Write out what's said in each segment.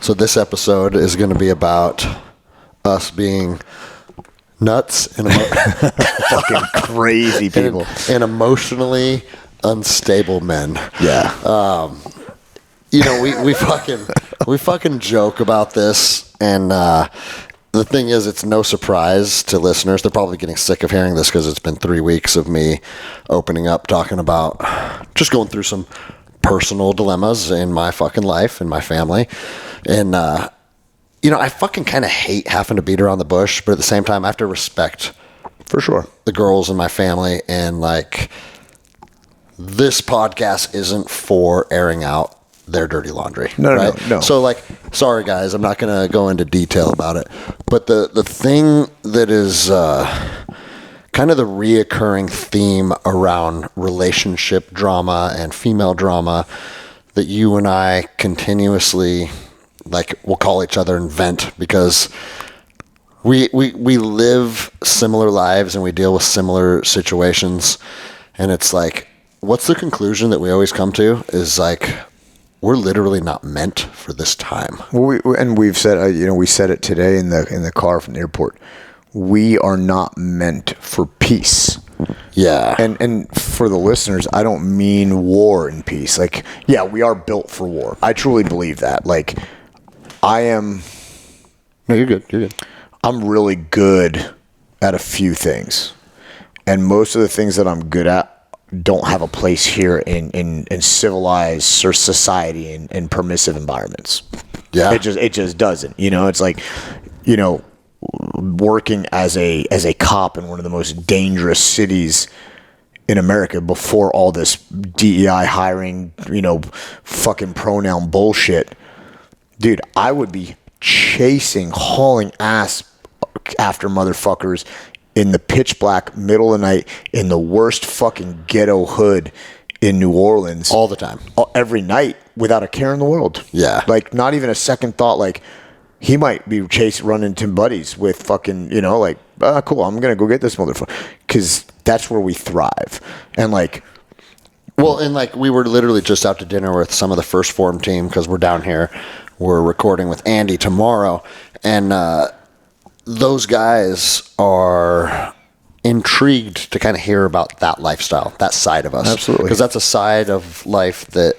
So this episode is going to be about us being nuts and fucking crazy people and emotionally unstable men. Yeah. We fucking joke about this, and the thing is, it's no surprise to listeners. They're probably getting sick of hearing this because it's been 3 weeks of me opening up, talking about just going through some personal dilemmas in my fucking life and my family. And, I fucking kind of hate having to beat around the bush, but at the same time, I have to respect, for sure, the girls in my family. And, this podcast isn't for airing out their dirty laundry. No. So, sorry, guys, I'm not going to go into detail about it. But the thing that is kind of the reoccurring theme around relationship drama and female drama that you and I continuously, we'll call each other and vent, because we live similar lives and we deal with similar situations. And it's what's the conclusion that we always come to is we're literally not meant for this time. Well, we've said, we said it today in the car from the airport. We are not meant for peace. Yeah. And for the listeners, I don't mean war and peace. We are built for war. I truly believe that. I am. No, you're good. You're good. I'm really good at a few things, and most of the things that I'm good at don't have a place here in civilized or society and permissive environments. Yeah. It just doesn't. It's working as a cop in one of the most dangerous cities in America before all this DEI hiring, fucking pronoun bullshit. Dude, I would be hauling ass after motherfuckers in the pitch black middle of the night in the worst fucking ghetto hood in New Orleans. All the time. Every night without a care in the world. Yeah. Not even a second thought, he might be running to buddies with fucking, cool, I'm going to go get this motherfucker. Because that's where we thrive. And we were literally just out to dinner with some of the first Phorm team because we're down here. We're recording with Andy tomorrow. And those guys are intrigued to kind of hear about that lifestyle, that side of us. Absolutely. Because that's a side of life that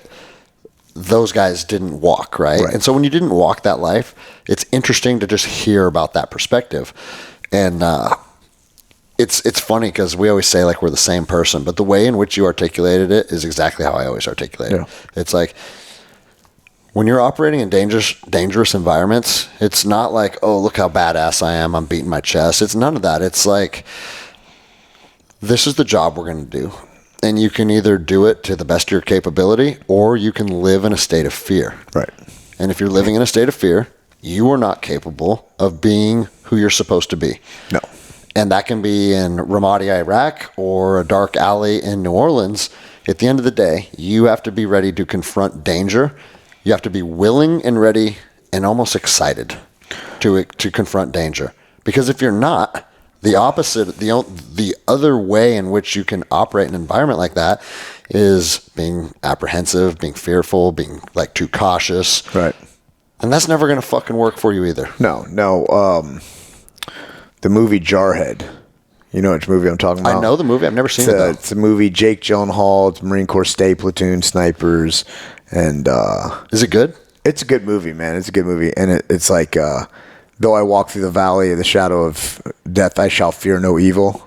those guys didn't walk, right? And so when you didn't walk that life, it's interesting to just hear about that perspective. And it's funny because we always say we're the same person, but the way in which you articulated it is exactly how I always articulate it. It's when you're operating in dangerous environments, it's not oh, look how badass I am, I'm beating my chest. It's none of that. It's this is the job we're going to do. And you can either do it to the best of your capability, or you can live in a state of fear. Right. And if you're living in a state of fear, you are not capable of being who you're supposed to be. No. And that can be in Ramadi, Iraq, or a dark alley in New Orleans. At the end of the day, you have to be ready to confront danger. You have to be willing and ready and almost excited to confront danger. Because if you're not, the opposite, the other way in which you can operate in an environment like that is being apprehensive, being fearful, being too cautious. Right. And that's never going to fucking work for you either. No. The movie Jarhead. You know which movie I'm talking about? I know the movie. I've never seen it, though. It's a movie, Jake Gyllenhaal, it's Marine Corps State Platoon snipers. And is it good? It's a good movie, man. It's a good movie. And it's though I walk through the valley of the shadow of death, I shall fear no evil,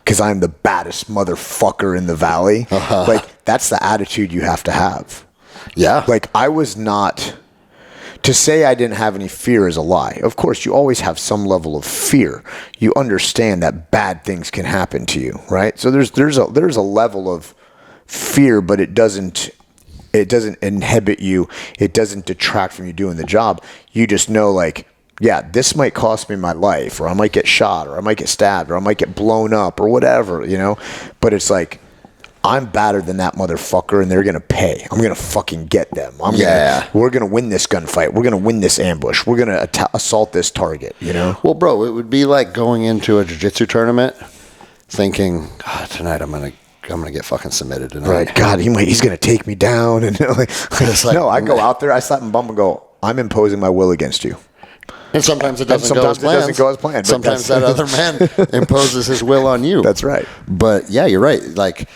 because I'm the baddest motherfucker in the valley. That's the attitude you have to have. Yeah. I was not... To say I didn't have any fear is a lie. Of course, you always have some level of fear. You understand that bad things can happen to you, right? So there's a level of fear, but it doesn't inhibit you. It doesn't detract from you doing the job. You just know, this might cost me my life, or I might get shot, or I might get stabbed, or I might get blown up, or whatever, But it's I'm badder than that motherfucker, and they're going to pay. I'm going to fucking get them. We're going to win this gunfight. We're going to win this ambush. We're going to assault this target, Well, bro, it would be like going into a jiu-jitsu tournament thinking, tonight I'm going to get fucking submitted tonight. Right. God, he's going to take me down. And no, I go out there, I slap him bum and go, I'm imposing my will against you. And sometimes it doesn't go as planned. Doesn't go as planned. Sometimes that other man imposes his will on you. That's right. But yeah, you're right. Like,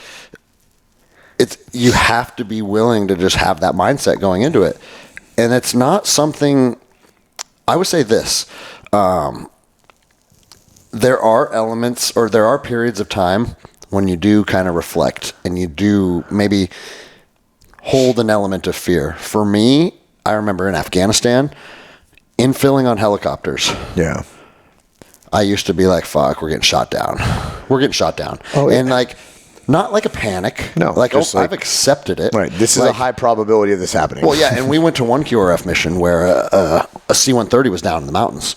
you have to be willing to just have that mindset going into it. And it's not something, I would say this, there are elements, or there are periods of time when you do kind of reflect and you do maybe hold an element of fear. For me, I remember in Afghanistan, infilling on helicopters. Yeah. I used to be like, fuck, we're getting shot down. We're getting shot down. Oh, yeah. And like, not like a panic. No. Like, I've accepted it. Right. This is a high probability of this happening. Well, yeah. And we went to one QRF mission where a C-130 was down in the mountains.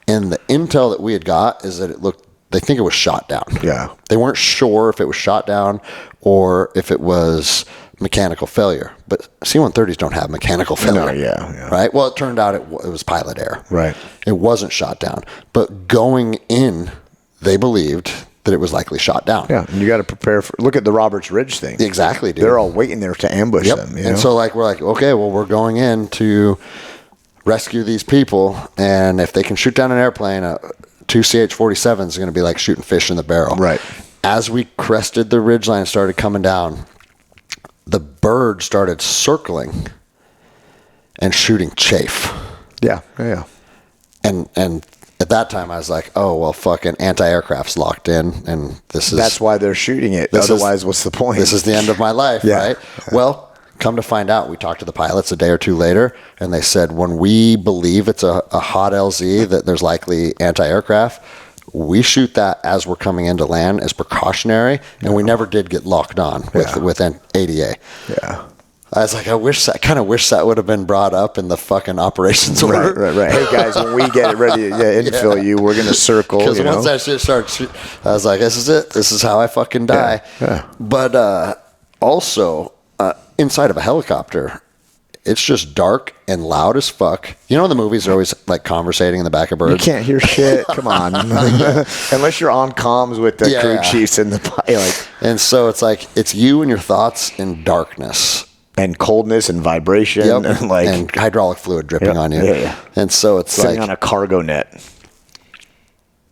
And the intel that we had got is that they think it was shot down. Yeah. They weren't sure if it was shot down or if it was mechanical failure. But C-130s don't have mechanical failure. No, yeah. Right? Well, it turned out it was pilot error. Right. It wasn't shot down. But going in, they believed that it was likely shot down. Yeah, and you got to prepare for. Look at the Roberts Ridge thing. Exactly, dude. They're all waiting there to ambush them. And so, like, we're like, okay, well, we're going in to rescue these people, and if they can shoot down an airplane, two CH-47s is going to be like shooting fish in the barrel. Right. As we crested the ridgeline and started coming down, the bird started circling and shooting chaff. Yeah. And at that time, I was like, oh, well, fucking anti-aircraft's locked in, and that's why they're shooting it. Otherwise, what's the point? This is the end of my life, right? Well, come to find out, we talked to the pilots a day or two later, and they said, when we believe it's a hot LZ, that there's likely anti-aircraft, we shoot that as we're coming into land as precautionary, and we never did get locked on with an ADA. Yeah. I was like, I kind of wish that would have been brought up in the fucking operations order. Right. Hey, guys, when we get ready to infill you, we're going to circle. Because once that shit starts, I was like, this is it. This is how I fucking die. Yeah. But also, inside of a helicopter, it's just dark and loud as fuck. You know, the movies are always like conversating in the back of birds. You can't hear shit. Come on. Unless you're on comms with the crew chiefs and the pilot. And so it's like, it's you and your thoughts in darkness. And coldness and vibration and hydraulic fluid dripping on you. Yeah. And so it's sitting on a cargo net.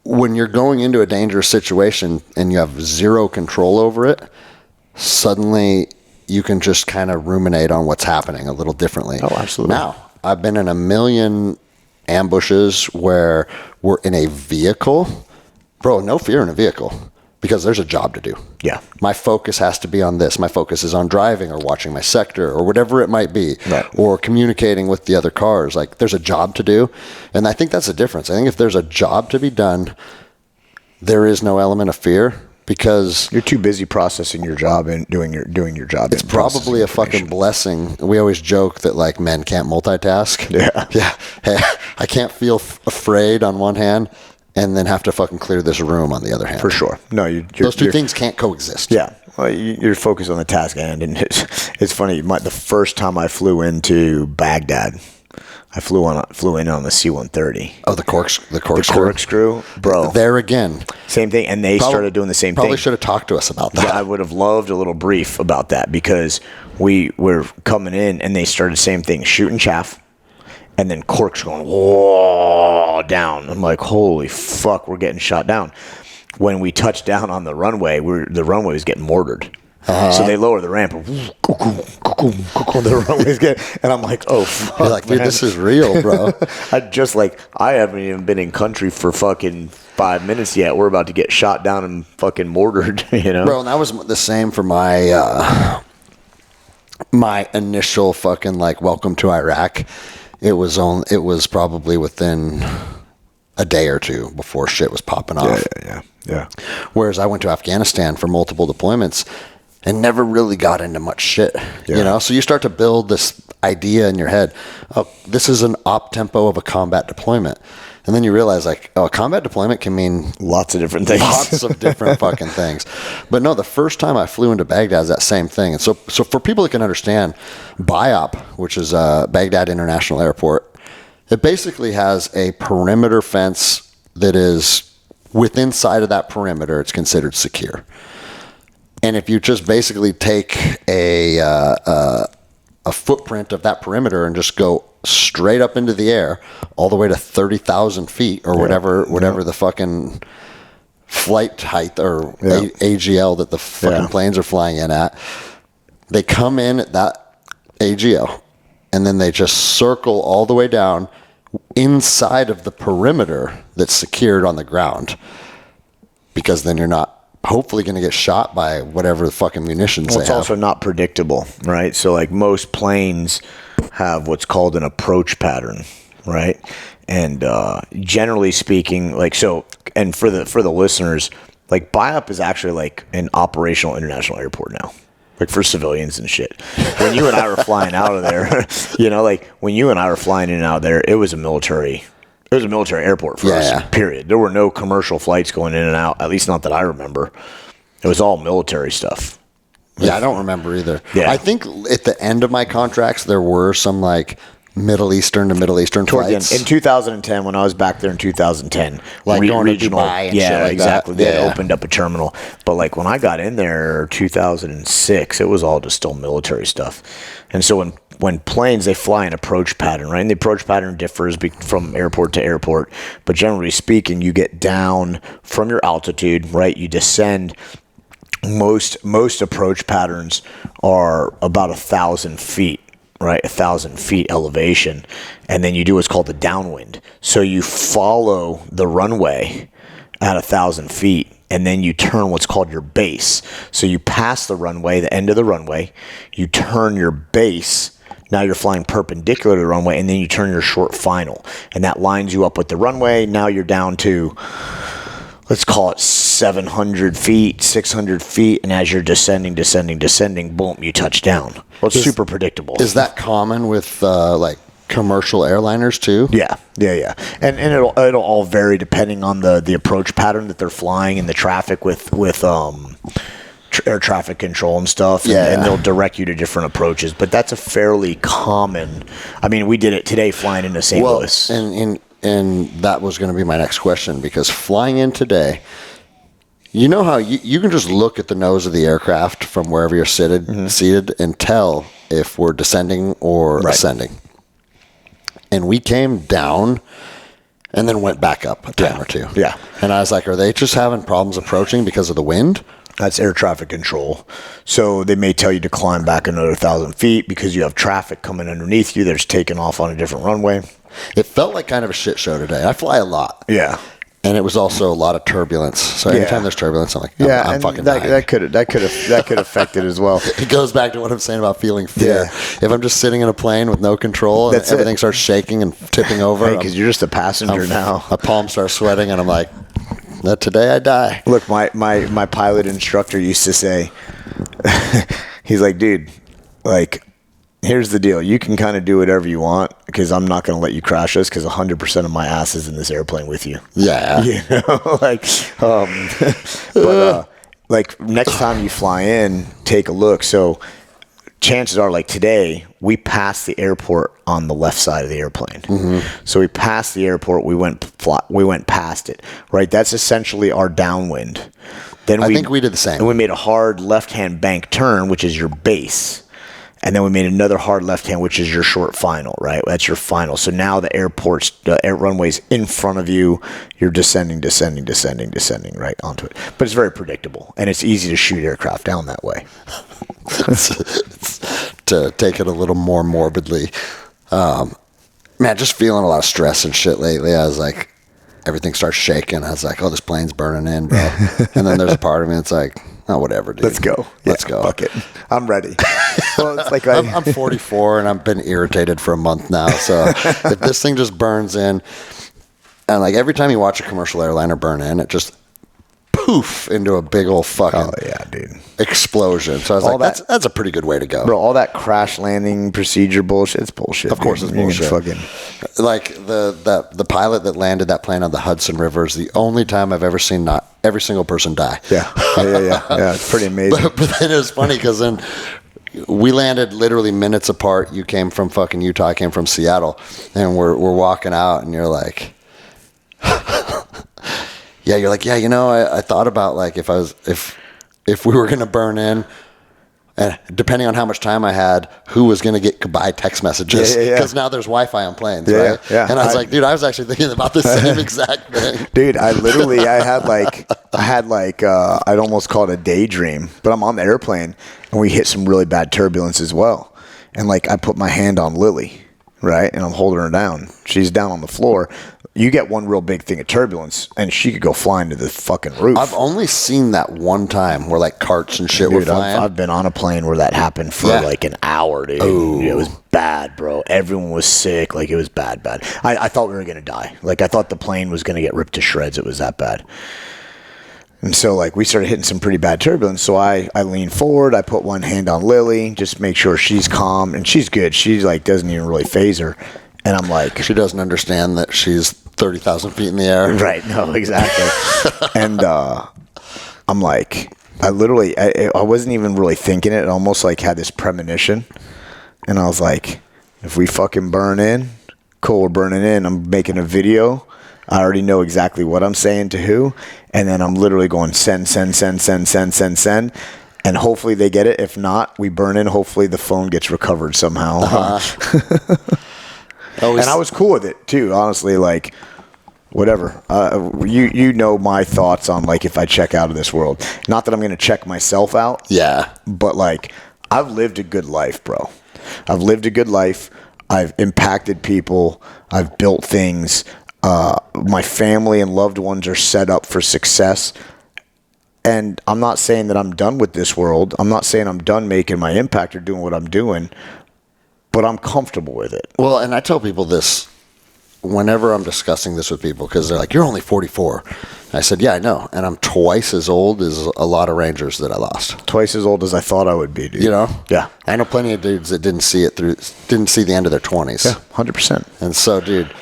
When you're going into a dangerous situation and you have zero control over it, suddenly you can just kind of ruminate on what's happening a little differently. Oh, absolutely. Now, I've been in a million ambushes where we're in a vehicle. Bro, no fear in a vehicle. Because there's a job to do. Yeah. My focus has to be on this. My focus is on driving or watching my sector or whatever it might be. Right. Or communicating with the other cars. Like, there's a job to do. And I think that's the difference. I think if there's a job to be done, there is no element of fear because you're too busy processing your job and doing your job. It's probably a fucking blessing. We always joke that like men can't multitask. Yeah. Hey, I can't feel afraid on one hand and then have to fucking clear this room on the other hand. For sure. No, those two things can't coexist. Yeah. Well, you're focused on the task at hand. And it's funny. The first time I flew into Baghdad, I flew in on the C-130. Oh, the corkscrew, bro. There again, same thing, and they started doing the same thing. Probably should have talked to us about that. Yeah, I would have loved a little brief about that because we were coming in and they started the same thing, shooting chaff, and then corks going whoa down. I'm like, holy fuck, we're getting shot down. When we touched down on the runway, the runway was getting mortared. So they lower the ramp. The runway's getting, and I'm like, oh fuck. You're like, dude, this is real, bro. I haven't even been in country for fucking 5 minutes yet. We're about to get shot down and fucking mortared, you know? Bro, and that was the same for my my initial fucking like welcome to Iraq. It was probably within a day or two before shit was popping off. Yeah. Whereas I went to Afghanistan for multiple deployments and never really got into much shit, you know? So you start to build this idea in your head, oh, this is an op tempo of a combat deployment. And then you realize like, oh, a combat deployment can mean lots of different things. Lots of different fucking things. But no, the first time I flew into Baghdad is that same thing. And so for people that can understand, BIOP, which is Baghdad International Airport, it basically has a perimeter fence that is within inside of that perimeter, it's considered secure. And if you just basically take a a footprint of that perimeter and just go straight up into the air all the way to 30,000 feet or whatever the fucking flight height or AGL that the fucking planes are flying in at. They come in at that AGL and then they just circle all the way down inside of the perimeter that's secured on the ground, because then you're not hopefully going to get shot by whatever the fucking munitions they have. It's also not predictable, right? So like most planes have what's called an approach pattern, right? And generally speaking, like, so, and for the listeners, like BIAP is actually like an operational international airport now, like for civilians and shit. When you and I were flying out of there, you know, like when you and I were flying in and out there, it was a military airport for us, period. There were no commercial flights going in and out, at least not that I remember. It was all military stuff. Yeah, I don't remember either. Yeah. I think at the end of my contracts, there were some like Middle Eastern to Middle Eastern flights. In 2010, when I was back there in 2010, like going regional, to Dubai and shit like exactly. That. They opened up a terminal. But like when I got in there 2006, it was all just still military stuff. And so when planes, they fly an approach pattern, right? And the approach pattern differs from airport to airport. But generally speaking, you get down from your altitude, right? You descend. Most approach patterns are about 1,000 feet, right? 1,000 feet elevation. And then you do what's called the downwind. So you follow the runway at 1,000 feet. And then you turn what's called your base. So you pass the runway, the end of the runway, you turn your base. Now you're flying perpendicular to the runway, and then you turn your short final. And that lines you up with the runway. Now you're down to, let's call it 700 feet, 600 feet. And as you're descending, boom, you touch down. Well, it's super predictable. Is that common with like commercial airliners too? Yeah. And it'll all vary depending on the approach pattern that they're flying and the traffic with air traffic control and stuff. And they'll direct you to different approaches. But that's a fairly common. I mean, we did it today flying into St. Louis. And that was going to be my next question, because flying in today, you know how you can just look at the nose of the aircraft from wherever you're seated and tell if we're descending or ascending. And we came down and then went back up a time or two. Yeah. And I was like, are they just having problems approaching because of the wind? That's air traffic control. So they may tell you to climb back another 1,000 feet because you have traffic coming underneath you that's taking off on a different runway. It felt like kind of a shit show today. I fly a lot. Yeah. And it was also a lot of turbulence. So anytime there's turbulence, I'm like, I'm fucking dying. That could affect it as well. It goes back to what I'm saying about feeling fear. Yeah. If I'm just sitting in a plane with no control and everything starts shaking and tipping over. Because you're just a passenger now. My palms start sweating and I'm like, today I die. Look, my pilot instructor used to say, he's like, dude, like, here's the deal. You can kind of do whatever you want because I'm not going to let you crash us because 100% of my ass is in this airplane with you. Yeah. You know, like next time you fly in, take a look. So chances are, like today, we passed the airport on the left side of the airplane. Mm-hmm. So we passed the airport. We went past it, right? That's essentially our downwind. Then I think we did the same. And we made a hard left-hand bank turn, which is your base. And then we made another hard left hand, which is your short final, right? That's your final. So now the air runway's in front of you. You're descending right onto it. But it's very predictable, and it's easy to shoot aircraft down that way. To take it a little more morbidly, man, just feeling a lot of stress and shit lately. I was like, everything starts shaking. I was like, oh, this plane's burning in, bro. And then there's a part of me that's like, oh, whatever, dude. Let's go. Let's go. Fuck it. I'm ready. Well, it's like I'm 44 and I've been irritated for a month now. So if this thing just burns in, and like every time you watch a commercial airliner burn in, it just poof into a big old fucking explosion. So I was like, that's a pretty good way to go. Bro, all that crash landing procedure bullshit, it's bullshit. Of course it's bullshit. Like the pilot that landed that plane on the Hudson River is the only time I've ever seen not every single person die. Yeah, it's pretty amazing. But then it was funny because then we landed literally minutes apart. You came from fucking Utah, I came from Seattle, and we're walking out, and you're like, you know, I thought about like if we were gonna burn in, And depending on how much time I had, who was going to get goodbye text messages. Because now there's Wi-Fi on planes, right? Yeah. And I was like, dude, I was actually thinking about the same exact thing. Dude, I had like, I'd almost call it a daydream, but I'm on the airplane and we hit some really bad turbulence as well. And like, I put my hand on Lily, right? And I'm holding her down. She's down on the floor. You get one real big thing of turbulence, and she could go flying to the fucking roof. I've only seen that one time where like carts and shit were flying. I've been on a plane where that happened for like an hour, dude. Ooh. It was bad, bro. Everyone was sick. Like, it was bad. I thought we were going to die. Like, I thought the plane was going to get ripped to shreds. It was that bad. And so, like, we started hitting some pretty bad turbulence. So I leaned forward. I put one hand on Lily, just make sure she's calm. And she's good. She, like, doesn't even really phase her. And I'm like... She doesn't understand that she's 30,000 feet in the air. Right. No, exactly. And I'm like... I wasn't even really thinking it. It almost, like, had this premonition. And I was like, if we fucking burn in, cool, we're burning in. I'm making a video. I already know exactly what I'm saying to who. And then I'm literally going send. And hopefully they get it. If not, we burn in. Hopefully the phone gets recovered somehow. And I was cool with it too, honestly. Like, whatever. You know my thoughts on, like, if I check out of this world. Not that I'm going to check myself out. Yeah. But, like, I've lived a good life, bro. I've lived a good life. I've impacted people. I've built things. My family and loved ones are set up for success. And I'm not saying that I'm done with this world. I'm not saying I'm done making my impact or doing what I'm doing, but I'm comfortable with it. Well, and I tell people this whenever I'm discussing this with people, because they're like, you're only 44. I said, yeah, I know. And I'm twice as old as a lot of Rangers that I lost. Twice as old as I thought I would be, dude. You know? Yeah. I know plenty of dudes that didn't see the end of their 20s. Yeah, 100%. And so, dude,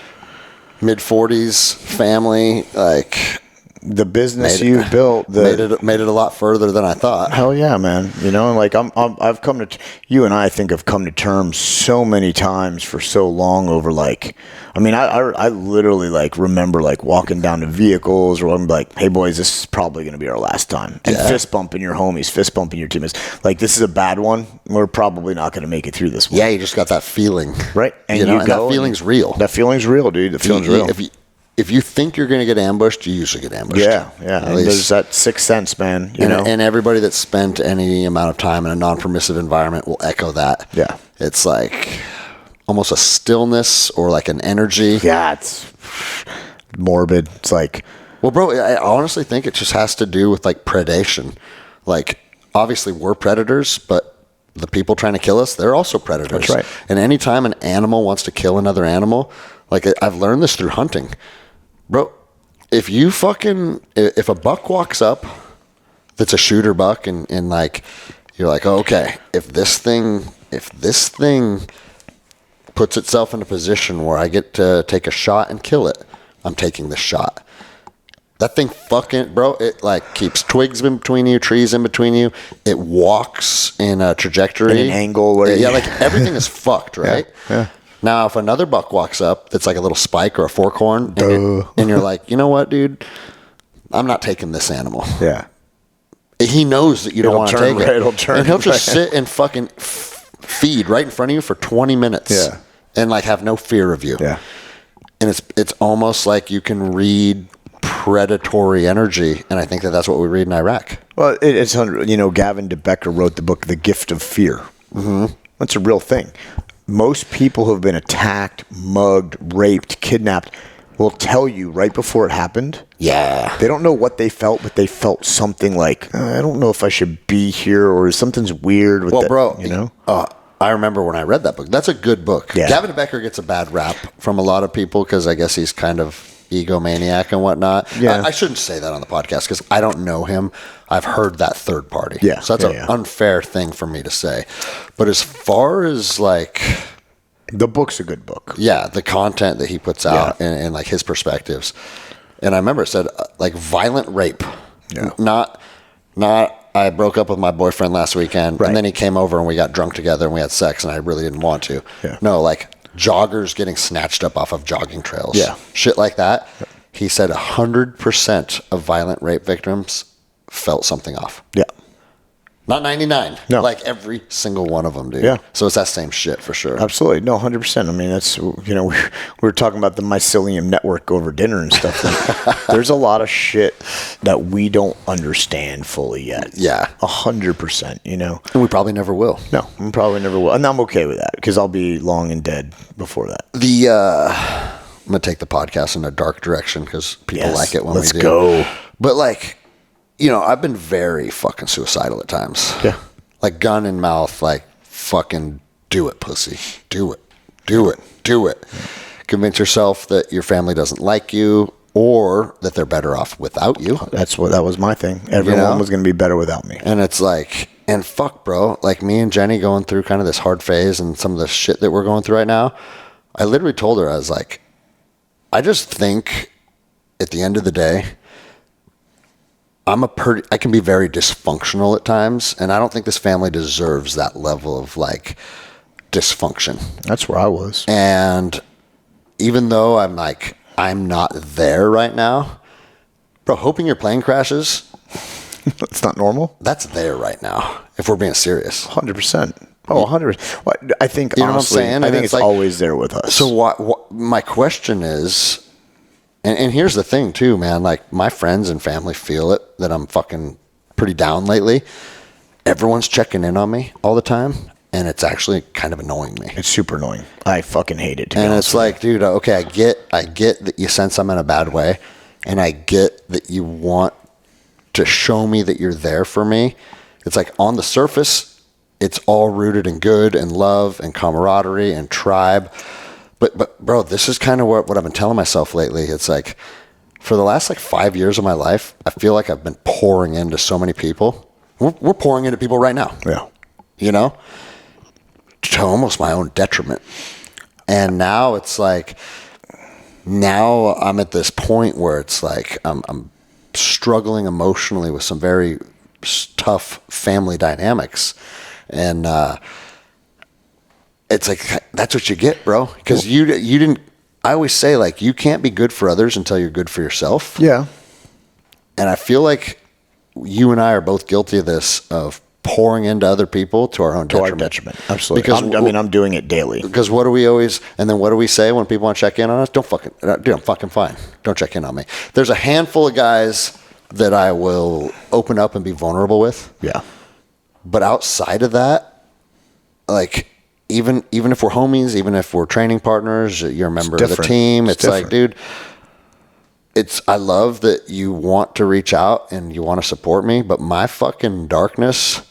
mid-40s, family, like... The business you built made it a lot further than I thought. Hell yeah, man. You know, like I've come to, you and I think have come to terms so many times for so long over, like, I mean, I literally, like, remember, like, walking down to vehicles or I'm like, hey boys, this is probably going to be our last time. And fist bumping your homies, fist bumping your teammates. Like, this is a bad one. We're probably not going to make it through this one. Yeah, you just got that feeling. Right. And you know, and that feeling's real. That feeling's real, dude. The feeling's real. If you think you're going to get ambushed, you usually get ambushed. Yeah. And there's that sixth sense, man. You know? And everybody that's spent any amount of time in a non-permissive environment will echo that. Yeah. It's like almost a stillness or like an energy. Yeah, it's morbid. It's like... Well, bro, I honestly think it just has to do with, like, predation. Like, obviously we're predators, but the people trying to kill us, they're also predators. That's right. And anytime an animal wants to kill another animal, like, I've learned this through hunting. Bro, if a buck walks up that's a shooter buck and like, you're like, oh, okay, if this thing puts itself in a position where I get to take a shot and kill it, I'm taking the shot. That thing fucking, bro, it like keeps twigs in between you, trees in between you. It walks in a trajectory. In an angle. Like everything is fucked, right? Yeah. Now, if another buck walks up that's like a little spike or a fork horn, and you're like, you know what, dude? I'm not taking this animal. Yeah. He knows that you don't want to take it. It'll turn. And he'll just sit and fucking feed right in front of you for 20 minutes. Yeah. And like have no fear of you. Yeah. And it's almost like you can read predatory energy, and I think that's what we read in Iraq. Well, it's, you know, Gavin de Becker wrote the book The Gift of Fear. Mm-hmm. That's a real thing. Most people who have been attacked, mugged, raped, kidnapped will tell you right before it happened. Yeah. They don't know what they felt, but they felt something like, I don't know if I should be here, or something's weird with bro, you know? I remember when I read that book. That's a good book. Yeah. Gavin de Becker gets a bad rap from a lot of people because I guess he's kind of egomaniac and whatnot. Yeah. I shouldn't say that on the podcast because I don't know him. I've heard that third party. Yeah. So that's an unfair thing for me to say. But as far as like... The book's a good book. Yeah, the content that he puts out and like his perspectives. And I remember it said like violent rape. Yeah. Not I broke up with my boyfriend last weekend and then he came over and we got drunk together and we had sex and I really didn't want to. Yeah. No, like joggers getting snatched up off of jogging trails. Yeah. Shit like that. Yeah. He said 100% of violent rape victims felt something off. Yeah. Not 99. No. Like every single one of them, dude. Yeah. So it's that same shit for sure. Absolutely. No, 100%. I mean, that's, we were talking about the mycelium network over dinner and stuff. Like, there's a lot of shit that we don't understand fully yet. Yeah. 100%, And we probably never will. No, I probably never will. And I'm okay with that because I'll be long and dead before that. I'm going to take the podcast in a dark direction because people like it when we do. Let's go. But like, I've been very fucking suicidal at times. Yeah. Like gun in mouth, like fucking do it, pussy. Do it. Do it. Do it. Convince yourself that your family doesn't like you or that they're better off without you. That was my thing. Everyone was going to be better without me. And it's like, and fuck, bro, like me and Jenny going through kind of this hard phase and some of the shit that we're going through right now. I literally told her, I was like, I just think at the end of the day, I can be very dysfunctional at times, and I don't think this family deserves that level of like dysfunction. That's where I was. And even though I'm not there right now, bro, hoping your plane crashes. That's not normal. That's there right now. If we're being serious. 100%. Oh, 100%. Well, I think, you know honestly, what I'm saying? I think it's like, always there with us. So what my question is, and here's the thing too, man, like my friends and family feel it that I'm fucking pretty down lately. Everyone's checking in on me all the time, and it's actually kind of annoying me. It's super annoying. I fucking hate it. And it's like, dude, okay, I get that you sense I'm in a bad way, and I get that you want to show me that you're there for me. It's like on the surface, it's all rooted in good and love and camaraderie and tribe. But bro, this is kind of what I've been telling myself lately. It's like for the last 5 years of my life, I feel like I've been pouring into so many people. We're pouring into people right now. Yeah. To almost my own detriment. And now it's like, now I'm at this point where it's like I'm struggling emotionally with some very tough family dynamics. And it's like, that's what you get, bro. Because you didn't, I always say, like, you can't be good for others until you're good for yourself. Yeah. And I feel like you and I are both guilty of this, of pouring into other people to our own detriment. Absolutely. Because I'm doing it daily. Because what do we always, and then what do we say when people want to check in on us? Dude, I'm fucking fine. Don't check in on me. There's a handful of guys that I will open up and be vulnerable with. Yeah. But outside of that, like, even if we're homies, even if we're training partners, you're a member of the team. It's like, dude, I love that you want to reach out and you want to support me, but my fucking darkness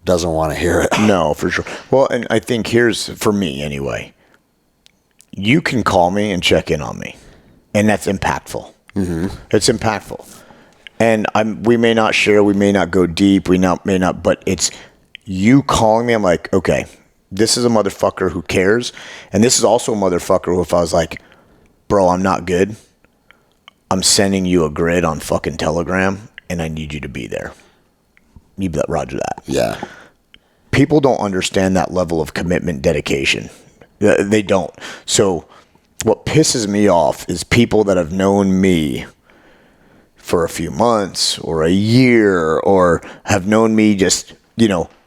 doesn't want to hear it. No, for sure. Well, and I think here's, for me anyway, you can call me and check in on me, and that's impactful. Mm-hmm. It's impactful. And we may not share, we may not go deep, may not, but it's you calling me. I'm like, okay, this is a motherfucker who cares. And this is also a motherfucker who, if I was like, bro, I'm not good, I'm sending you a grid on fucking Telegram and I need you to be there. You be like, roger that. Yeah. People don't understand that level of commitment, dedication. They don't. So what pisses me off is people that have known me for a few months or a year, or have known me just,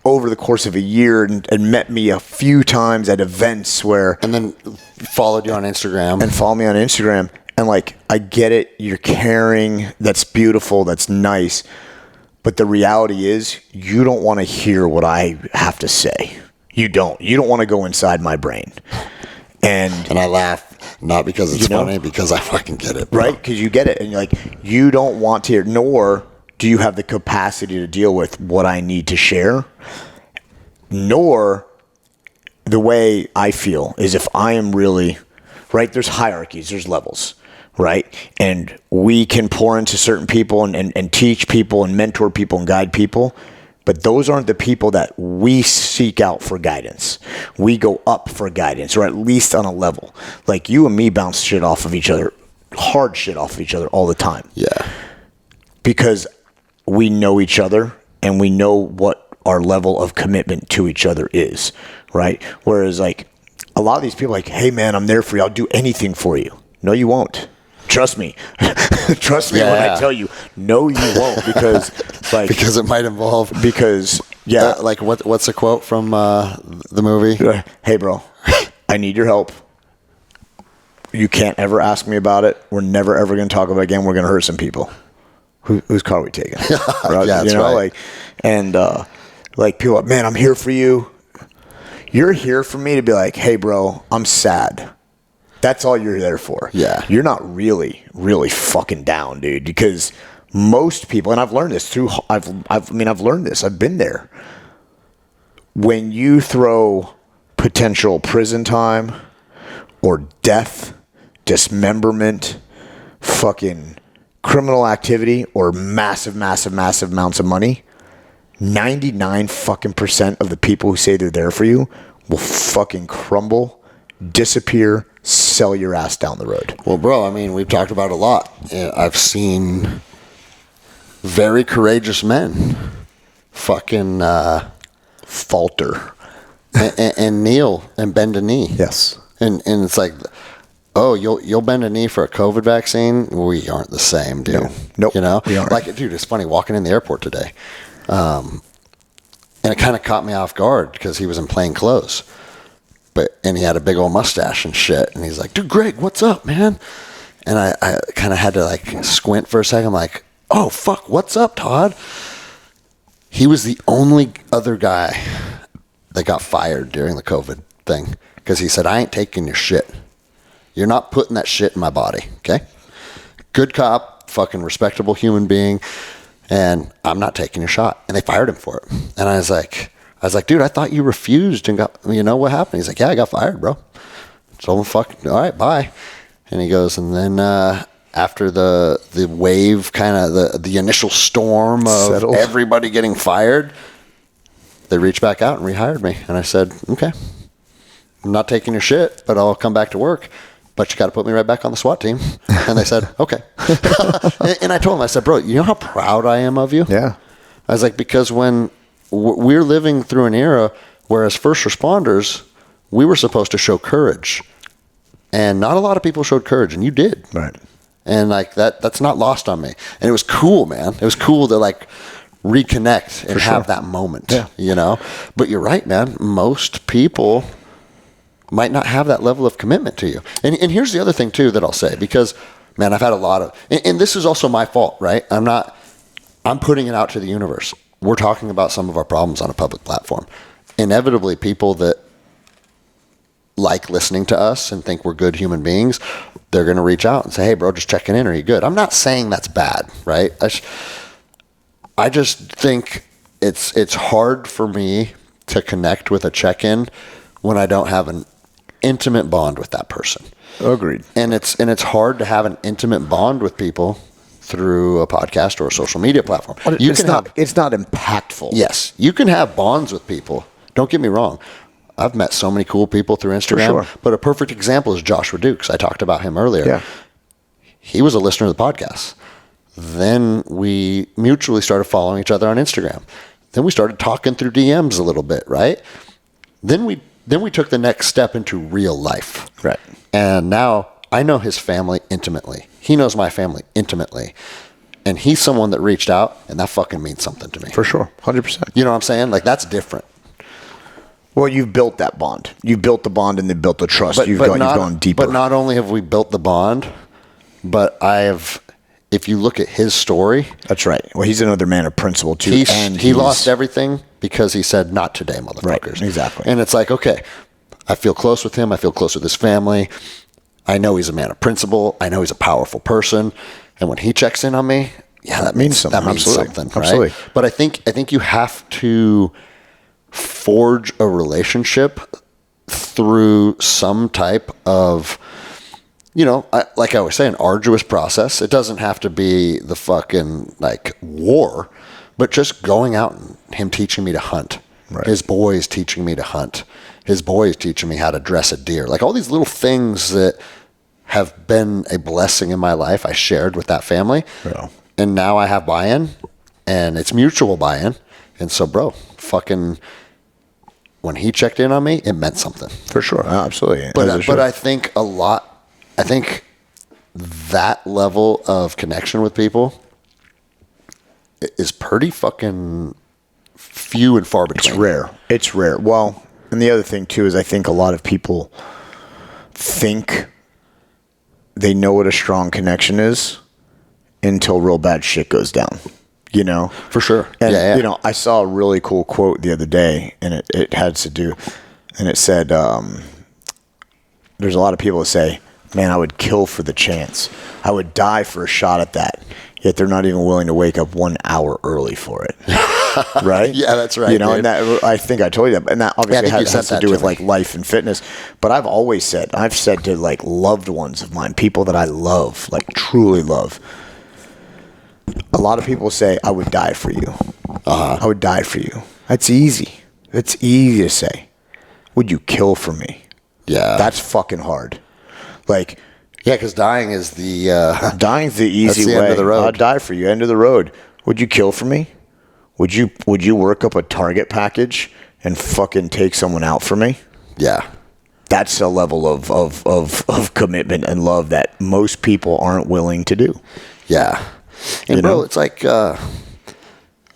over the course of a year and met me a few times at events where... And then followed you on Instagram. And follow me on Instagram. And like, I get it. You're caring. That's beautiful. That's nice. But the reality is you don't want to hear what I have to say. You don't want to go inside my brain. And I laugh, not because it's funny, because I fucking get it. Bro. Right? Because you get it. And you're like, you don't want to hear, nor do you have the capacity to deal with what I need to share. Nor the way I feel is if I am really, right? There's hierarchies, there's levels, right? And we can pour into certain people and teach people and mentor people and guide people. But those aren't the people that we seek out for guidance. We go up for guidance, or at least on a level. Like you and me bounce shit off of each other, hard shit off of each other all the time. Yeah. Because we know each other and we know what our level of commitment to each other is, right? Whereas like a lot of these people are like, hey man, I'm there for you. I'll do anything for you. No, you won't. Trust me. Trust me when I tell you, no, you won't, because like, because it might involve, because Yeah. Like what's the quote from the movie? Hey, bro, I need your help. You can't ever ask me about it. We're never ever going to talk about it again. We're going to hurt some people. Whose car are we taking? Right? Yeah, that's right. Like people are, man, I'm here for you. You're here for me to be like, hey, bro, I'm sad. That's all you're there for. Yeah. You're not really, really fucking down, dude. Because most people, and I've learned this through, I've learned this. I've been there. When you throw potential prison time or death, dismemberment, fucking criminal activity, or massive amounts of money, 99 fucking % of the people who say they're there for you will fucking crumble, disappear, sell your ass down the road. Well, bro, I mean, we've talked about it a lot. I've seen very courageous men fucking falter and kneel and bend a knee. Yes. And it's like, oh, you'll bend a knee for a COVID vaccine? We aren't the same, dude. No. Nope. You know? We aren't. Like, dude, it's funny walking in the airport today. And it kind of caught me off guard because he was in plain clothes. And he had a big old mustache and shit. And he's like, dude, Greg, what's up, man? And I kind of had to like squint for a second. I'm like, oh, fuck, what's up, Todd? He was the only other guy that got fired during the COVID thing because he said, I ain't taking your shit. You're not putting that shit in my body, okay? Good cop, fucking respectable human being, and I'm not taking your shot. And they fired him for it. And I was like, dude, I thought you refused and got, you know what happened? He's like, yeah, I got fired, bro. So fucking, all right, bye. And he goes, and then after the wave, kind of the initial storm of settled, everybody getting fired, they reached back out and rehired me. And I said, okay, I'm not taking your shit, but I'll come back to work. But you got to put me right back on the SWAT team. And they said, okay. And I told them, I said, bro, you know how proud I am of you? Yeah. I was like, because when we're living through an era where as first responders, we were supposed to show courage. And not a lot of people showed courage, and you did. Right. And like that's not lost on me. And it was cool, man. It was cool to like reconnect and have that moment, you know? But you're right, man. Most people might not have that level of commitment to you. And here's the other thing too that I'll say, because man, I've had a lot of, and this is also my fault, right? I'm putting it out to the universe. We're talking about some of our problems on a public platform. Inevitably, people that like listening to us and think we're good human beings, they're going to reach out and say, hey bro, just checking in. Are you good? I'm not saying that's bad, right? I just think it's hard for me to connect with a check-in when I don't have an intimate bond with that person. Agreed. And it's hard to have an intimate bond with people through a podcast or a social media platform. It's not impactful. Yes, you can have bonds with people. Don't get me wrong. I've met so many cool people through Instagram. For sure. But a perfect example is Joshua Dukes. I talked about him earlier. Yeah. He was a listener to the podcast. Then we mutually started following each other on Instagram. Then we started talking through DMs a little bit, right? Then we took the next step into real life. Right. And now I know his family intimately. He knows my family intimately. And he's someone that reached out, and that fucking means something to me. For sure. 100%. You know what I'm saying? Like, that's different. Well, you've built that bond. You've built the bond and then built the trust. You've gone deeper. But not only have we built the bond, but if you look at his story. That's right. Well, he's another man of principle, too. He lost everything because he said, not today, motherfuckers. Right, exactly. And it's like, okay, I feel close with him. I feel close with his family. I know he's a man of principle. I know he's a powerful person. And when he checks in on me, yeah, that means something. That means something, right? Absolutely. But I think you have to forge a relationship through some type of, like I was saying, arduous process. It doesn't have to be the fucking like war, but just going out and him teaching me to hunt. Right. His boys teaching me to hunt. His boys teaching me how to dress a deer. Like all these little things that have been a blessing in my life I shared with that family. Yeah. And now I have buy-in, and it's mutual buy-in. And so, bro, fucking when he checked in on me, it meant something. For sure. Absolutely. But I think that level of connection with people is pretty fucking few and far between. It's rare. Well, and the other thing too is I think a lot of people think they know what a strong connection is until real bad shit goes down, you know? For sure. And, you know, I saw a really cool quote the other day, and it had to do, and it said, there's a lot of people that say, man, I would kill for the chance. I would die for a shot at that. Yet they're not even willing to wake up 1 hour early for it. Right? Yeah, that's right. You know, dude. and that, I think I told you that. And that obviously has to do with me. like life and fitness. But I've said to like loved ones of mine, people that I love, like truly love. A lot of people say, I would die for you. I would die for you. That's easy. It's easy to say. Would you kill for me? Yeah. That's fucking hard. Like, yeah, because dying's the easy that's the way. End of the road. I'll die for you. End of the road. Would you kill for me? Would you work up a target package and fucking take someone out for me? Yeah. That's a level of commitment and love that most people aren't willing to do. Yeah. And bro, it's like now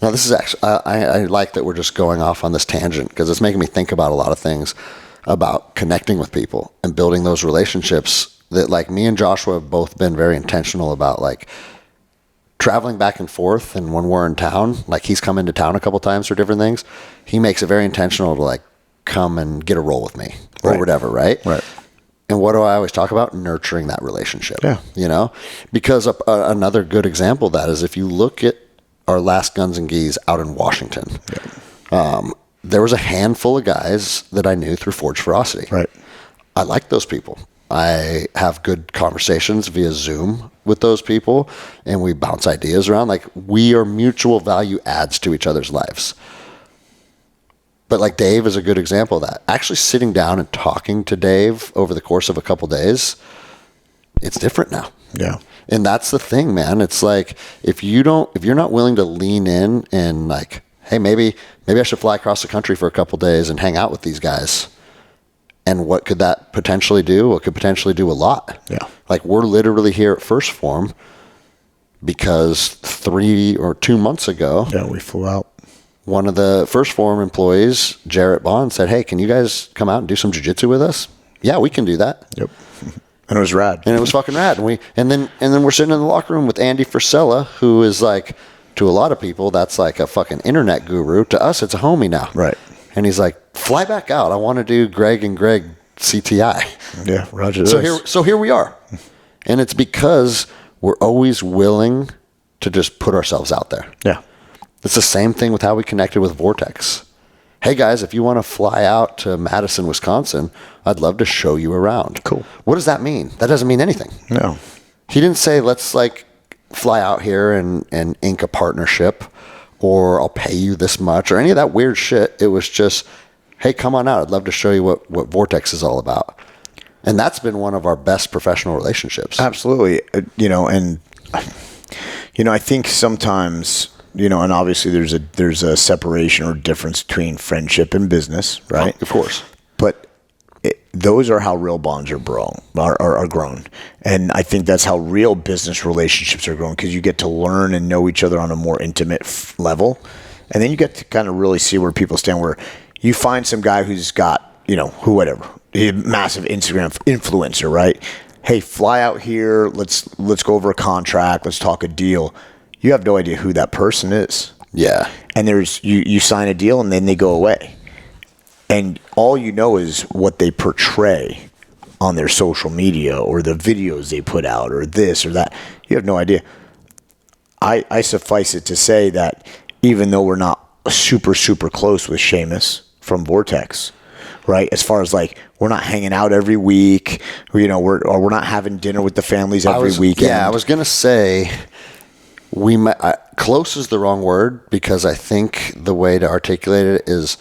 this is actually I like that we're just going off on this tangent because it's making me think about a lot of things about connecting with people and building those relationships that like me and Joshua have both been very intentional about, like traveling back and forth. And when we're in town, like he's come into town a couple times for different things, he makes it very intentional to like come and get a roll with me or whatever. Right. And what do I always talk about? Nurturing that relationship. Yeah. You know, because another good example of that is if you look at our last Guns and Geese out in Washington, there was a handful of guys that I knew through Forge Ferocity. Right. I like those people. I have good conversations via Zoom with those people, and we bounce ideas around. Like, we are mutual value adds to each other's lives. But like Dave is a good example of that. Actually sitting down and talking to Dave over the course of a couple days, it's different now. Yeah. And that's the thing, man. It's like if you're not willing to lean in and like, hey, maybe I should fly across the country for a couple days and hang out with these guys. And what could that potentially do? It could potentially do a lot. Yeah. Like we're literally here at First Phorm because 3 or 2 months ago, we flew out. One of the First Phorm employees, Jarrett Bond, said, hey, can you guys come out and do some jiu-jitsu with us? Yeah, we can do that. Yep. And it was rad. And it was fucking rad. And then we're sitting in the locker room with Andy Frisella, who is like, to a lot of people, that's like a fucking internet guru. To us, it's a homie now. Right. And he's like, fly back out. I want to do Greg and Greg CTI. Yeah, roger So here we are. And it's because we're always willing to just put ourselves out there. Yeah. It's the same thing with how we connected with Vortex. Hey guys, if you want to fly out to Madison, Wisconsin, I'd love to show you around. Cool. What does that mean? That doesn't mean anything. No. He didn't say, let's like fly out here and ink a partnership, or I'll pay you this much, or any of that weird shit. It was just, hey, come on out. I'd love to show you what Vortex is all about. And that's been one of our best professional relationships. Absolutely. I think sometimes, and obviously there's a separation or difference between friendship and business, right? Of course. But those are how real bonds are grown. And I think that's how real business relationships are grown, because you get to learn and know each other on a more intimate level. And then you get to kind of really see where people stand, where you find some guy who's got, whatever, a massive Instagram influencer, right? Hey, fly out here. Let's go over a contract. Let's talk a deal. You have no idea who that person is. Yeah. And you sign a deal and then they go away. And all you know is what they portray on their social media or the videos they put out or this or that. You have no idea. I suffice it to say that even though we're not super, super close with Seamus from Vortex, right? As far as like, we're not hanging out every week, we're not having dinner with the families every weekend. Yeah, I was going to say close is the wrong word, because I think the way to articulate it is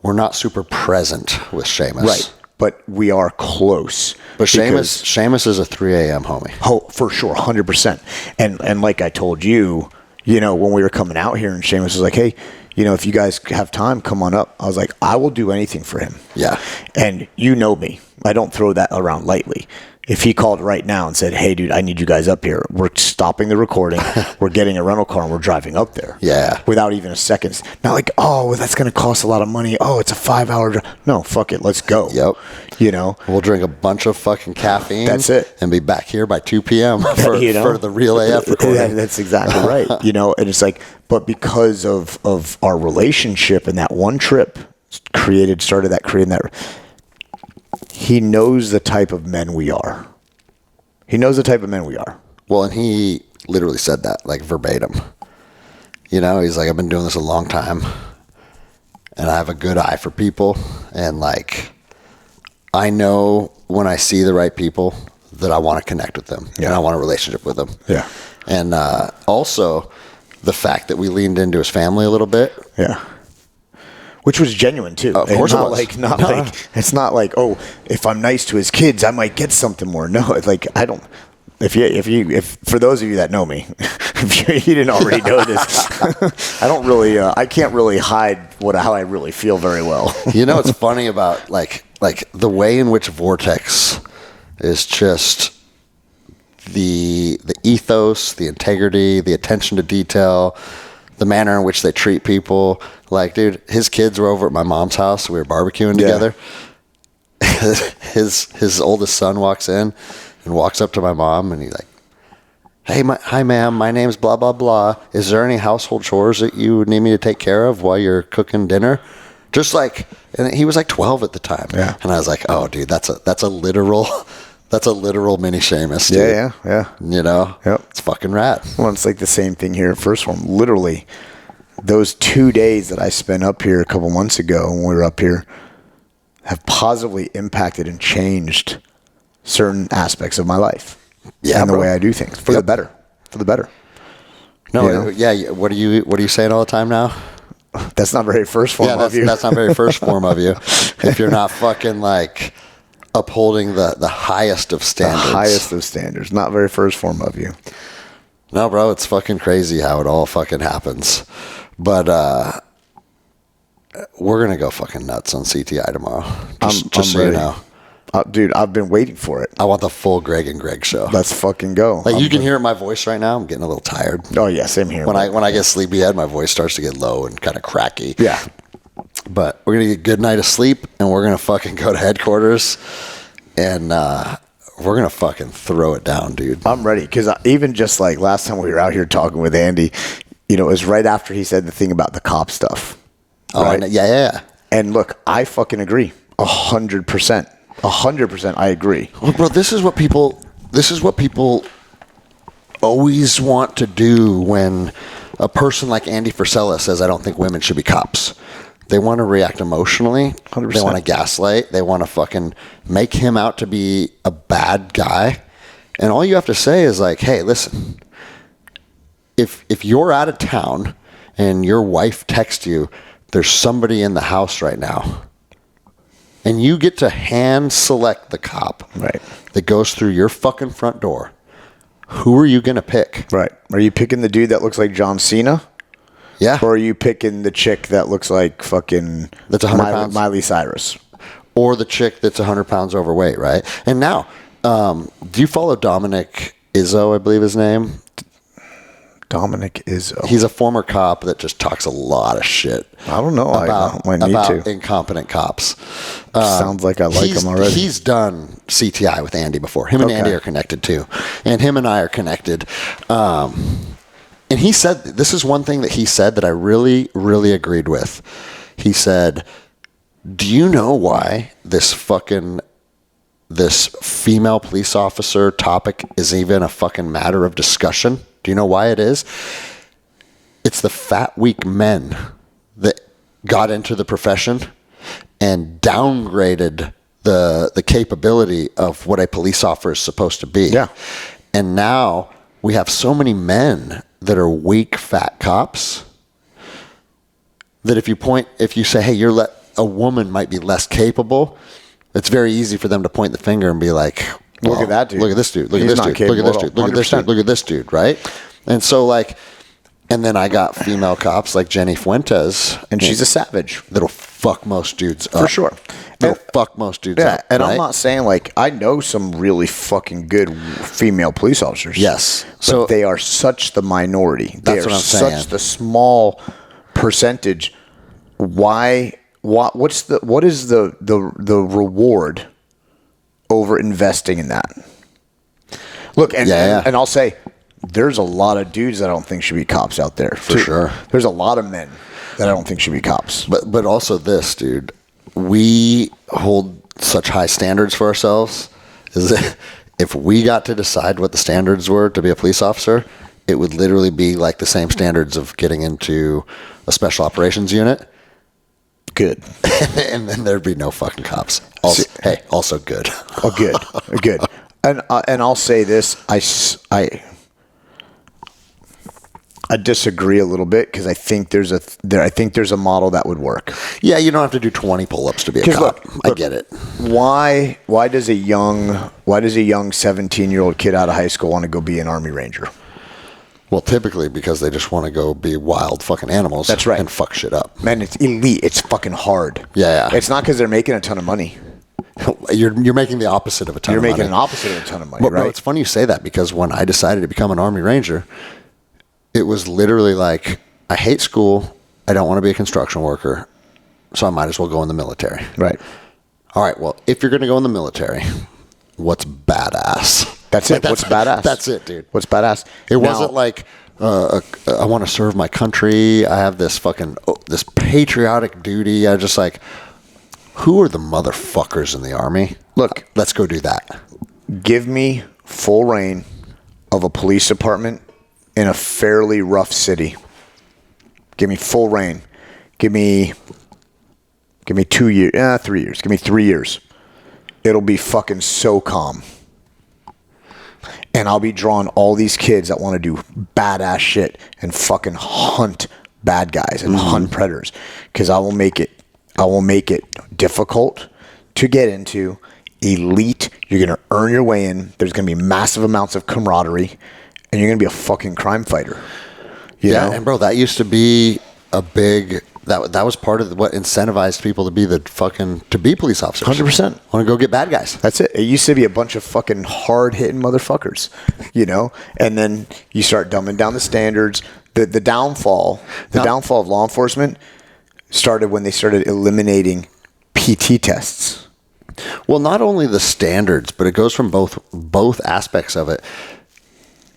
we're not super present with Seamus. Right. But we are close. But Seamus is a 3 a.m. homie. Oh, for sure, 100%. And like I told you, when we were coming out here, and Seamus was like, hey, if you guys have time, come on up. I was like, I will do anything for him. Yeah. And you know me. I don't throw that around lightly. If he called right now and said, hey, dude, I need you guys up here. We're stopping the recording. We're getting a rental car and we're driving up there. Yeah. Without even a second. Not like, oh, well, that's going to cost a lot of money. Oh, it's a 5-hour drive. No, fuck it. Let's go. Yep. You know? We'll drink a bunch of fucking caffeine. That's it. And be back here by 2 p.m. for the real AF recording. That's exactly right. You know, and it's like, but because of our relationship and that one trip creating that, he knows the type of men we are. Well, and he literally said that, like, verbatim. You know, he's like, I've been doing this a long time, and I have a good eye for people, and, like, I know when I see the right people that I want to connect with them, and I want a relationship with them. Yeah. And also, the fact that we leaned into his family a little bit. Yeah. Which was genuine too. Of course, not it was. like it's not like, oh, if I'm nice to his kids, I might get something more. No, it's like I don't. If for those of you that know me, if you didn't already know this, I don't really. I can't really hide how I really feel very well. You know, it's funny about like the way in which Vortex is just the ethos, the integrity, the attention to detail, the manner in which they treat people. Like, dude, his kids were over at my mom's house. We were barbecuing together. His oldest son walks in and walks up to my mom, and he's like, hi, ma'am. My name's blah, blah, blah. Is there any household chores that you would need me to take care of while you're cooking dinner? Just like, and he was like 12 at the time. Yeah. And I was like, oh, dude, that's a literal mini Seamus, dude. Yeah. You know? Yep. It's fucking rad. Well, it's like the same thing here at First Phorm. Literally, those 2 days that I spent up here a couple months ago when we were up here have positively impacted and changed certain aspects of my life. Yeah, and the bro. way I do things for the better. No, You know? yeah. What are you saying all the time now? That's not very First Phorm of you. That's not very First Phorm of you. If you're not fucking like upholding the highest of standards. The highest of standards. Not very First Phorm of you. No, bro, it's fucking crazy how it all fucking happens. But we're gonna go fucking nuts on CTI tomorrow. Just I'm so ready. you know. Dude, I've been waiting for it. I want the full Greg and Greg show. Let's fucking go. Like, you can hear it in my voice right now. I'm getting a little tired. Oh yeah, same here. When I get sleepyhead, my voice starts to get low and kind of cracky. Yeah. But we're gonna get a good night of sleep, and we're gonna fucking go to headquarters, and we're gonna fucking throw it down, dude. I'm ready, because even just like last time we were out here talking with Andy, you know, it was right after he said the thing about the cop stuff. Right? Oh, yeah. And look, I fucking agree, 100%. 100%, I agree. Well, bro, this is what people always want to do when a person like Andy Frisella says, I don't think women should be cops. They want to react emotionally. 100%. They want to gaslight. They want to fucking make him out to be a bad guy. And all you have to say is like, hey, listen, if you're out of town and your wife texts you, there's somebody in the house right now, and you get to hand select the cop that goes through your fucking front door, who are you going to pick? Right. Are you picking the dude that looks like John Cena? Yeah. Or are you picking the chick that looks like fucking that's 100 pounds? Miley Cyrus? Or the chick that's 100 pounds overweight, right? And now, do you follow Dominic Izzo, I believe his name? Dominic Izzo. He's a former cop that just talks a lot of shit. I don't know. About to. Incompetent cops. Sounds like I like him already. He's done CTI with Andy before. Him and Andy are connected too. And him and I are connected. And he said, this is one thing that he said that I really, really agreed with. He said, do you know why this female police officer topic is even a fucking matter of discussion? Do you know why it is? It's the fat, weak men that got into the profession and downgraded the capability of what a police officer is supposed to be. Yeah. And now we have so many men that are weak, fat cops that if you say, hey, a woman might be less capable, it's very easy for them to point the finger and be like, look at that dude. Look at this dude. Look at this dude. Look at this dude. Look at this dude. Look at this dude. Right? And so and then I got female cops like Jenny Fuentes. And she's a savage. That'll fuck most dudes up. For sure. It'll fuck most dudes Yeah, up. and right? I'm not saying like I know some really fucking good female police officers. Yes. But So they are such the minority. They That's are what I'm such saying. the small percentage. What is the reward over investing in that? Look, and I'll say there's a lot of dudes that I don't think should be cops out there. For sure. There's a lot of men that I don't think should be cops. But also this, dude. We hold such high standards for ourselves. Is that if we got to decide what the standards were to be a police officer, it would literally be like the same standards of getting into a special operations unit. Good. And then there'd be no fucking cops. Also good. Oh, good. And I'll say this, I disagree a little bit because I think there's a model that would work. Yeah, you don't have to do 20 pull-ups to be a cop. Look, I get it. Why does a young 17-year-old kid out of high school want to go be an Army Ranger? Well, typically because they just want to go be wild fucking animals. That's right. And fuck shit up. Man, it's elite. It's fucking hard. Yeah. It's not because they're making a ton of money. You're making the opposite of a ton of money. You're making an opposite of a ton of money, Well, right? bro, it's funny you say that because when I decided to become an Army Ranger, it was literally like, I hate school. I don't want to be a construction worker. So I might as well go in the military. Right. All right. Well, if you're going to go in the military, what's badass? That's it. What's badass? That's it, dude. What's badass? It wasn't like, I want to serve my country. I have this this patriotic duty. I just like, who are the motherfuckers in the Army? Look, let's go do that. Give me full reign of a police department in a fairly rough city. Give me full reign. Give me 2 years. 3 years. Give me 3 years. It'll be fucking so calm. And I'll be drawing all these kids that want to do badass shit and fucking hunt bad guys and hunt predators. Because I will make it difficult to get into, elite. You're going to earn your way in. There's going to be massive amounts of camaraderie. And you're going to be a fucking crime fighter. You know? And bro, that used to be a big... That was part of what incentivized people to be police officers. 100%. Want to go get bad guys. That's it. It used to be a bunch of fucking hard-hitting motherfuckers, you know? And then you start dumbing down the standards. The downfall of law enforcement started when they started eliminating PT tests. Well, not only the standards, but it goes from both aspects of it.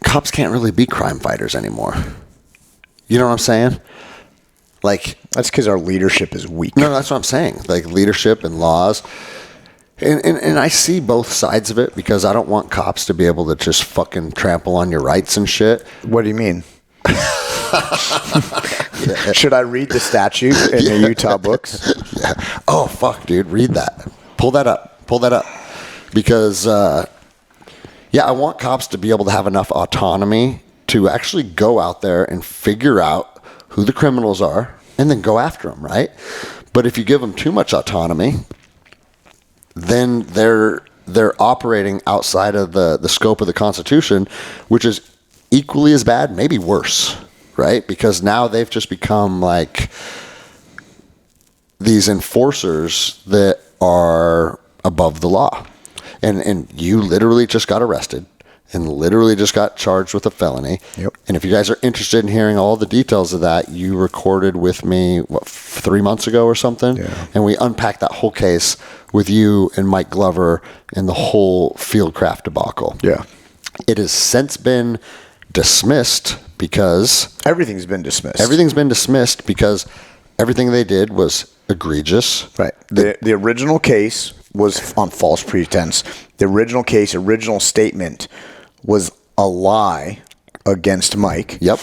Cops can't really be crime fighters anymore. You know what I'm saying? Like, that's because our leadership is weak. No, that's what I'm saying. Like leadership and laws. And I see both sides of it because I don't want cops to be able to just fucking trample on your rights and shit. What do you mean? Should I read the statute in the Utah books? Yeah. Oh, fuck, dude. Read that. Pull that up. Because, I want cops to be able to have enough autonomy to actually go out there and figure out who the criminals are, and then go after them, right? But if you give them too much autonomy, then they're operating outside of the scope of the Constitution, which is equally as bad, maybe worse, right? Because now they've just become like these enforcers that are above the law. And you literally just got arrested and literally just got charged with a felony. Yep. And if you guys are interested in hearing all the details of that, you recorded with me, 3 months ago or something? Yeah. And we unpacked that whole case with you and Mike Glover and the whole Fieldcraft debacle. Yeah. It has since been dismissed because... Everything's been dismissed. Everything's been dismissed because everything they did was egregious. Right. The original case was on false pretense. The original statement was a lie against Mike. Yep.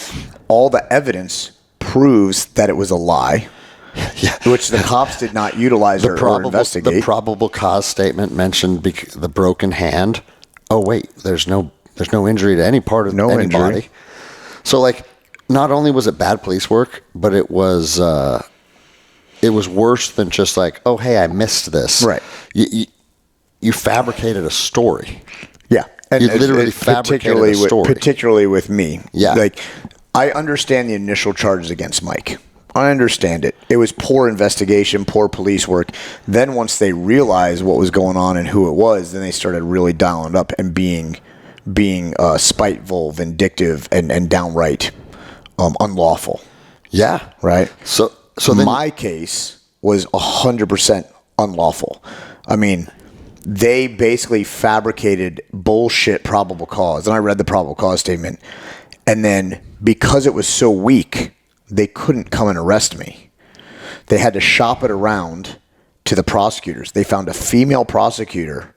All the evidence proves that it was a lie, which the cops did not utilize or investigate. The probable cause statement mentioned the broken hand. Oh wait, there's no injury to any part of any body. So like, not only was it bad police work, but it was worse than just like, oh hey, I missed this. Right. You fabricated a story. Yeah. And you literally fabricated a story. Particularly with me. Yeah. Like, I understand the initial charges against Mike. I understand it. It was poor investigation, poor police work. Then once they realized what was going on and who it was, then they started really dialing up and being spiteful, vindictive, and downright unlawful. Yeah. Right? So then, my case was 100% unlawful. I mean, they basically fabricated bullshit probable cause. And I read the probable cause statement. And then because it was so weak, they couldn't come and arrest me. They had to shop it around to the prosecutors. They found a female prosecutor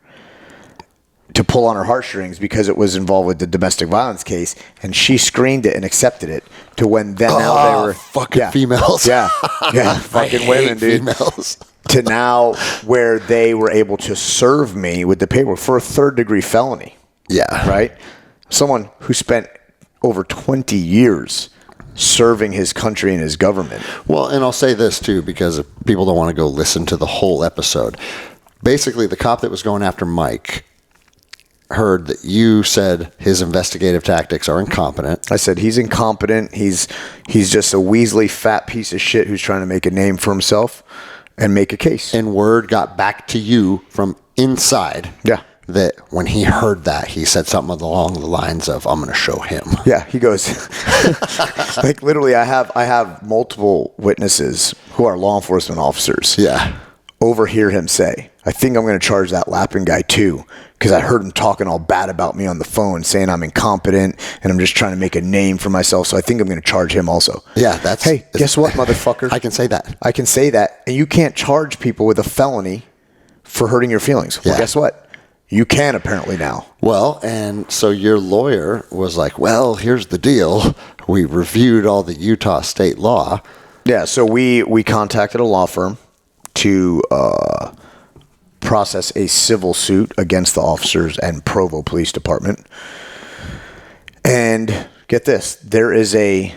to pull on her heartstrings because it was involved with the domestic violence case, and she screened it and accepted it to when then now they were fucking females. Yeah. Fucking women, dude. Females. To now where they were able to serve me with the paperwork for a 3rd-degree felony. Yeah. Right? Someone who spent over 20 years serving his country and his government. Well, and I'll say this too, because if people don't want to go listen to the whole episode. Basically, the cop that was going after Mike heard that you said his investigative tactics are incompetent. I said he's incompetent. He's just a weaselly fat piece of shit who's trying to make a name for himself and make a case. And word got back to you from inside. Yeah. That when he heard that, he said something along the lines of, "I'm going to show him." Yeah, he goes, like literally, I have multiple witnesses who are law enforcement officers. Yeah. Overhear him say, "I think I'm going to charge that Lapin guy too, because I heard him talking all bad about me on the phone, saying I'm incompetent and I'm just trying to make a name for myself. So I think I'm going to charge him also." Yeah, that's. Hey, guess what, motherfucker? I can say that. I can say that, and you can't charge people with a felony for hurting your feelings. Well, Yeah. guess what? You can apparently now. Well, and so your lawyer was like, "Well, here's the deal. We reviewed all the Utah state law." Yeah, so we contacted a law firm to process a civil suit against the officers and Provo Police Department. And get this, there is a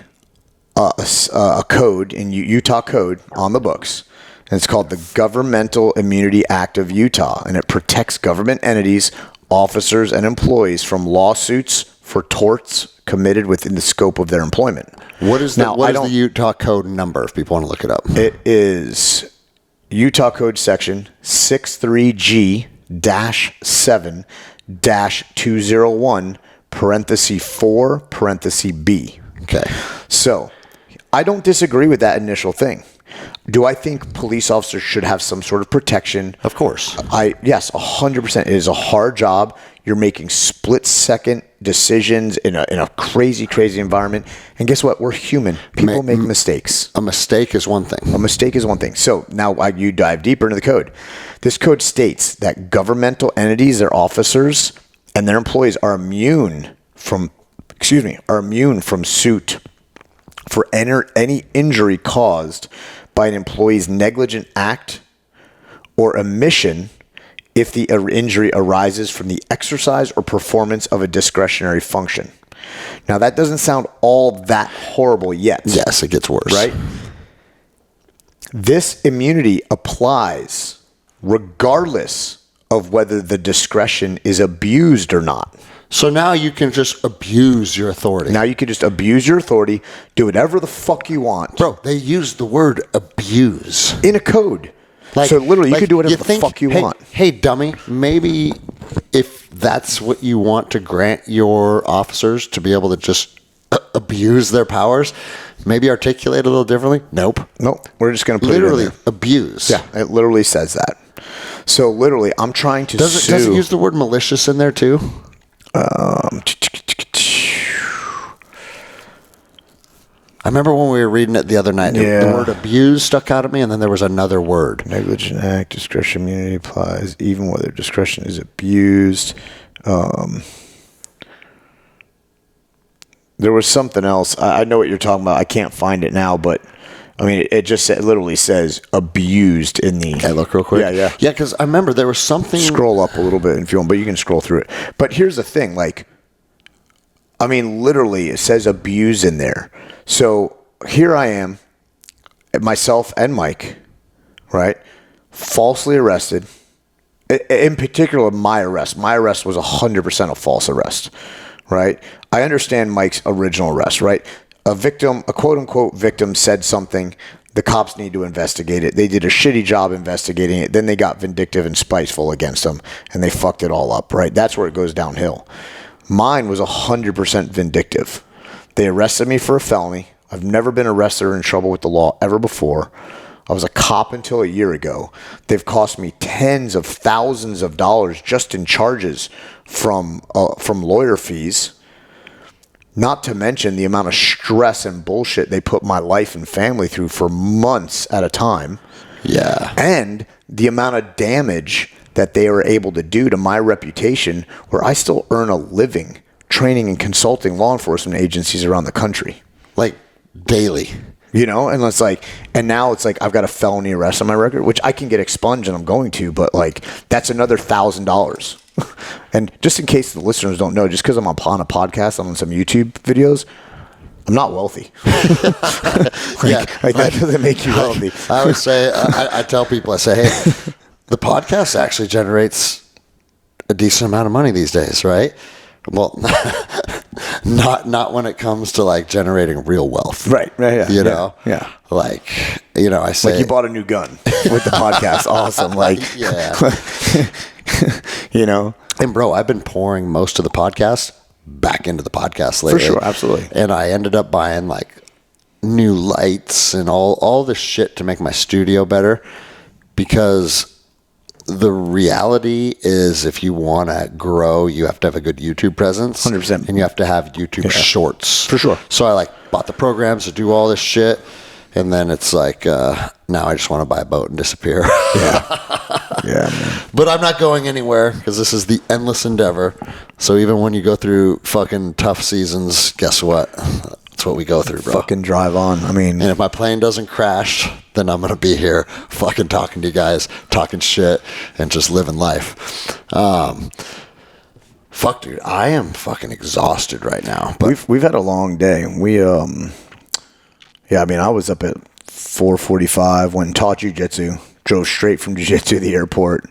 code in Utah code on the books. And it's called the Governmental Immunity Act of Utah, and it protects government entities, officers, and employees from lawsuits for torts committed within the scope of their employment. What is the Utah code number if people want to look it up? It is Utah Code Section 63G-7-201, parenthesis 4, parenthesis B. Okay. So I don't disagree with that initial thing. Do I think police officers should have some sort of protection? Of course. Yes, 100%. It is a hard job. You're making split-second decisions in a crazy, crazy environment. And guess what? We're human. People make mistakes. A mistake is one thing. A mistake is one thing. So now you dive deeper into the code. This code states that governmental entities, their officers, and their employees are immune from suit for any injury caused by an employee's negligent act or omission if the injury arises from the exercise or performance of a discretionary function. Now, that doesn't sound all that horrible yet. Yes, it gets worse. Right? This immunity applies regardless of whether the discretion is abused or not. So now you can just abuse your authority. Now you can just abuse your authority, do whatever the fuck you want. Bro, they use the word abuse In a code. So literally, you could do whatever the fuck you want. Hey, dummy, maybe if that's what you want to grant your officers to be able to just abuse their powers, maybe articulate a little differently. Nope. We're just going to put literally it in there. abuse. Yeah, it literally says that. So literally, I'm trying to sue. Does it use the word malicious in there too? I remember when we were reading it the other night, the word abuse stuck out at me, and then there was another word. Negligent act, discretion immunity applies, even whether discretion is abused. There was something else. I know what you're talking about. I can't find it now, but I mean, it literally says abused in the... Can I look real quick? Yeah. Yeah, because I remember there was something... Scroll up a little bit if you want, but you can scroll through it. But here's the thing, literally, it says abuse in there. So here I am, myself and Mike, right, falsely arrested. In particular, my arrest. My arrest was 100% a false arrest, right? I understand Mike's original arrest, right? a quote-unquote victim said something. The cops need to investigate it. They did a shitty job investigating it. Then they got vindictive and spiteful against them, and they fucked it all up, right? That's where it goes downhill. Mine was 100% vindictive. They arrested me for a felony. I've never been arrested or in trouble with the law ever before. I was a cop until a year ago. They've cost me tens of thousands of dollars just in charges from lawyer fees. Not to mention the amount of stress and bullshit they put my life and family through for months at a time. Yeah. And the amount of damage that they were able to do to my reputation, where I still earn a living training and consulting law enforcement agencies around the country. Like daily. You know, and it's like, and now it's like I've got a felony arrest on my record, which I can get expunged and I'm going to, but like that's another $1,000. And just in case the listeners don't know, just because I'm on a podcast, I'm on some YouTube videos, I'm not wealthy. That doesn't make you wealthy. I always say, I tell people, I say, hey, the podcast actually generates a decent amount of money these days, right? Well, not when it comes to like generating real wealth. Right. Yeah. You know? Yeah. Like, you know, I say. Like you bought a new gun with the podcast. Awesome. Like, yeah. You know? And bro, I've been pouring most of the podcast back into the podcast lately. For sure. Absolutely. And I ended up buying like new lights and all this shit to make my studio better, because the reality is if you want to grow, you have to have a good YouTube presence. 100%. And you have to have YouTube shorts. For sure. So I like bought the programs to do all this shit. And then it's like, now I just want to buy a boat and disappear. Yeah, man. But I'm not going anywhere because this is the endless endeavor. So even when you go through fucking tough seasons, guess what? That's what we go through, bro. Fucking drive on. I mean, and if my plane doesn't crash, then I'm going to be here fucking talking to you guys, talking shit, and just living life. Fuck, dude. I am fucking exhausted right now. But we've had a long day. I mean, I was up at 4:45, went and taught jiu-jitsu, drove straight from jiu-jitsu to the airport.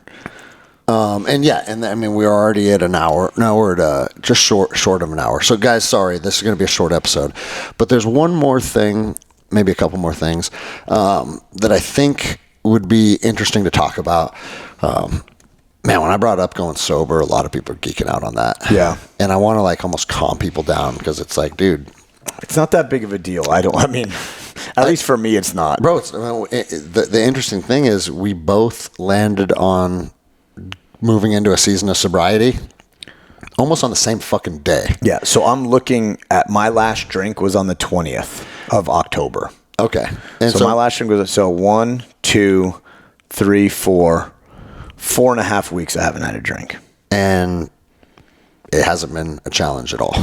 And I mean, we're already at an hour. No, we're at just short of an hour. So, guys, sorry, this is going to be a short episode. But there's one more thing, maybe a couple more things, that I think would be interesting to talk about. Man, when I brought up going sober, a lot of people are geeking out on that. Yeah. And I want to like almost calm people down because it's like, dude, it's not that big of a deal. At least for me, it's not. Bro, the interesting thing is we both landed on moving into a season of sobriety almost on the same fucking day. Yeah, so I'm looking at my last drink was on the 20th of October. Okay. And so my last drink was, 1, 2, 3, 4, 4.5 weeks I haven't had a drink. And it hasn't been a challenge at all.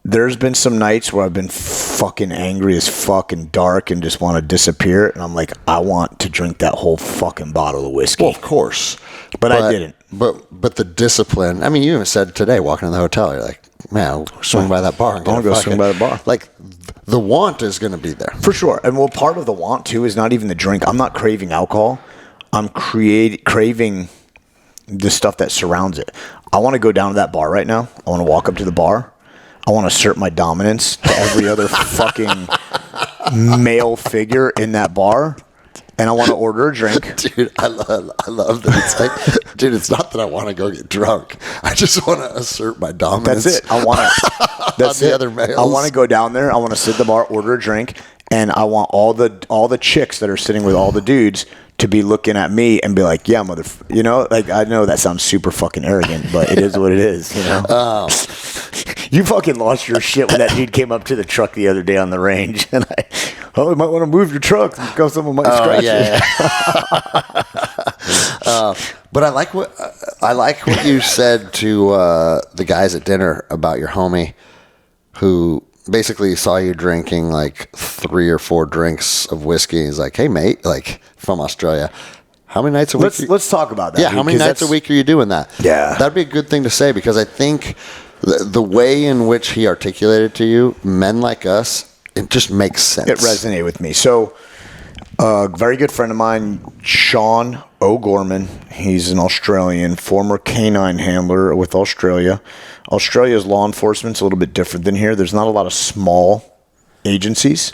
There's been some nights where I've been fucking angry as fuck and dark and just want to disappear. And I'm like, I want to drink that whole fucking bottle of whiskey. Well, of course. But I didn't. But the discipline, I mean, you even said today, walking in the hotel, you're like, man, I'll swing by that bar. I'm going to go swing by the bar. Like, the want is going to be there. For sure. And well, part of the want, too, is not even the drink. I'm not craving alcohol. I'm craving the stuff that surrounds it. I want to go down to that bar right now. I want to walk up to the bar. I want to assert my dominance to every other fucking male figure in that bar. And I want to order a drink. Dude, I love that. It's like, dude, it's not that I want to go get drunk. I just want to assert my dominance. That's it. I want to. That's on the it. other males. I want to go down there. I want to sit at the bar, order a drink, and I want all the chicks that are sitting with all the dudes to be looking at me and be like, yeah, you know, like, I know that sounds super fucking arrogant, but it is what it is, you know? You fucking lost your shit when that dude came up to the truck the other day on the range, and you might want to move your truck because someone might scratch it. But I like what you said to the guys at dinner about your homie who basically saw you drinking like 3 or 4 drinks of whiskey. He's like, hey, mate, like from Australia, how many nights a week? Let's talk about that. Yeah, how many nights a week are you doing that? Yeah. That'd be a good thing to say, because I think the way in which he articulated to you, men like us, it just makes sense. It resonated with me. So a very good friend of mine, Sean O'Gorman, he's an Australian, former canine handler with Australia. Australia's law enforcement's a little bit different than here. There's not a lot of small agencies.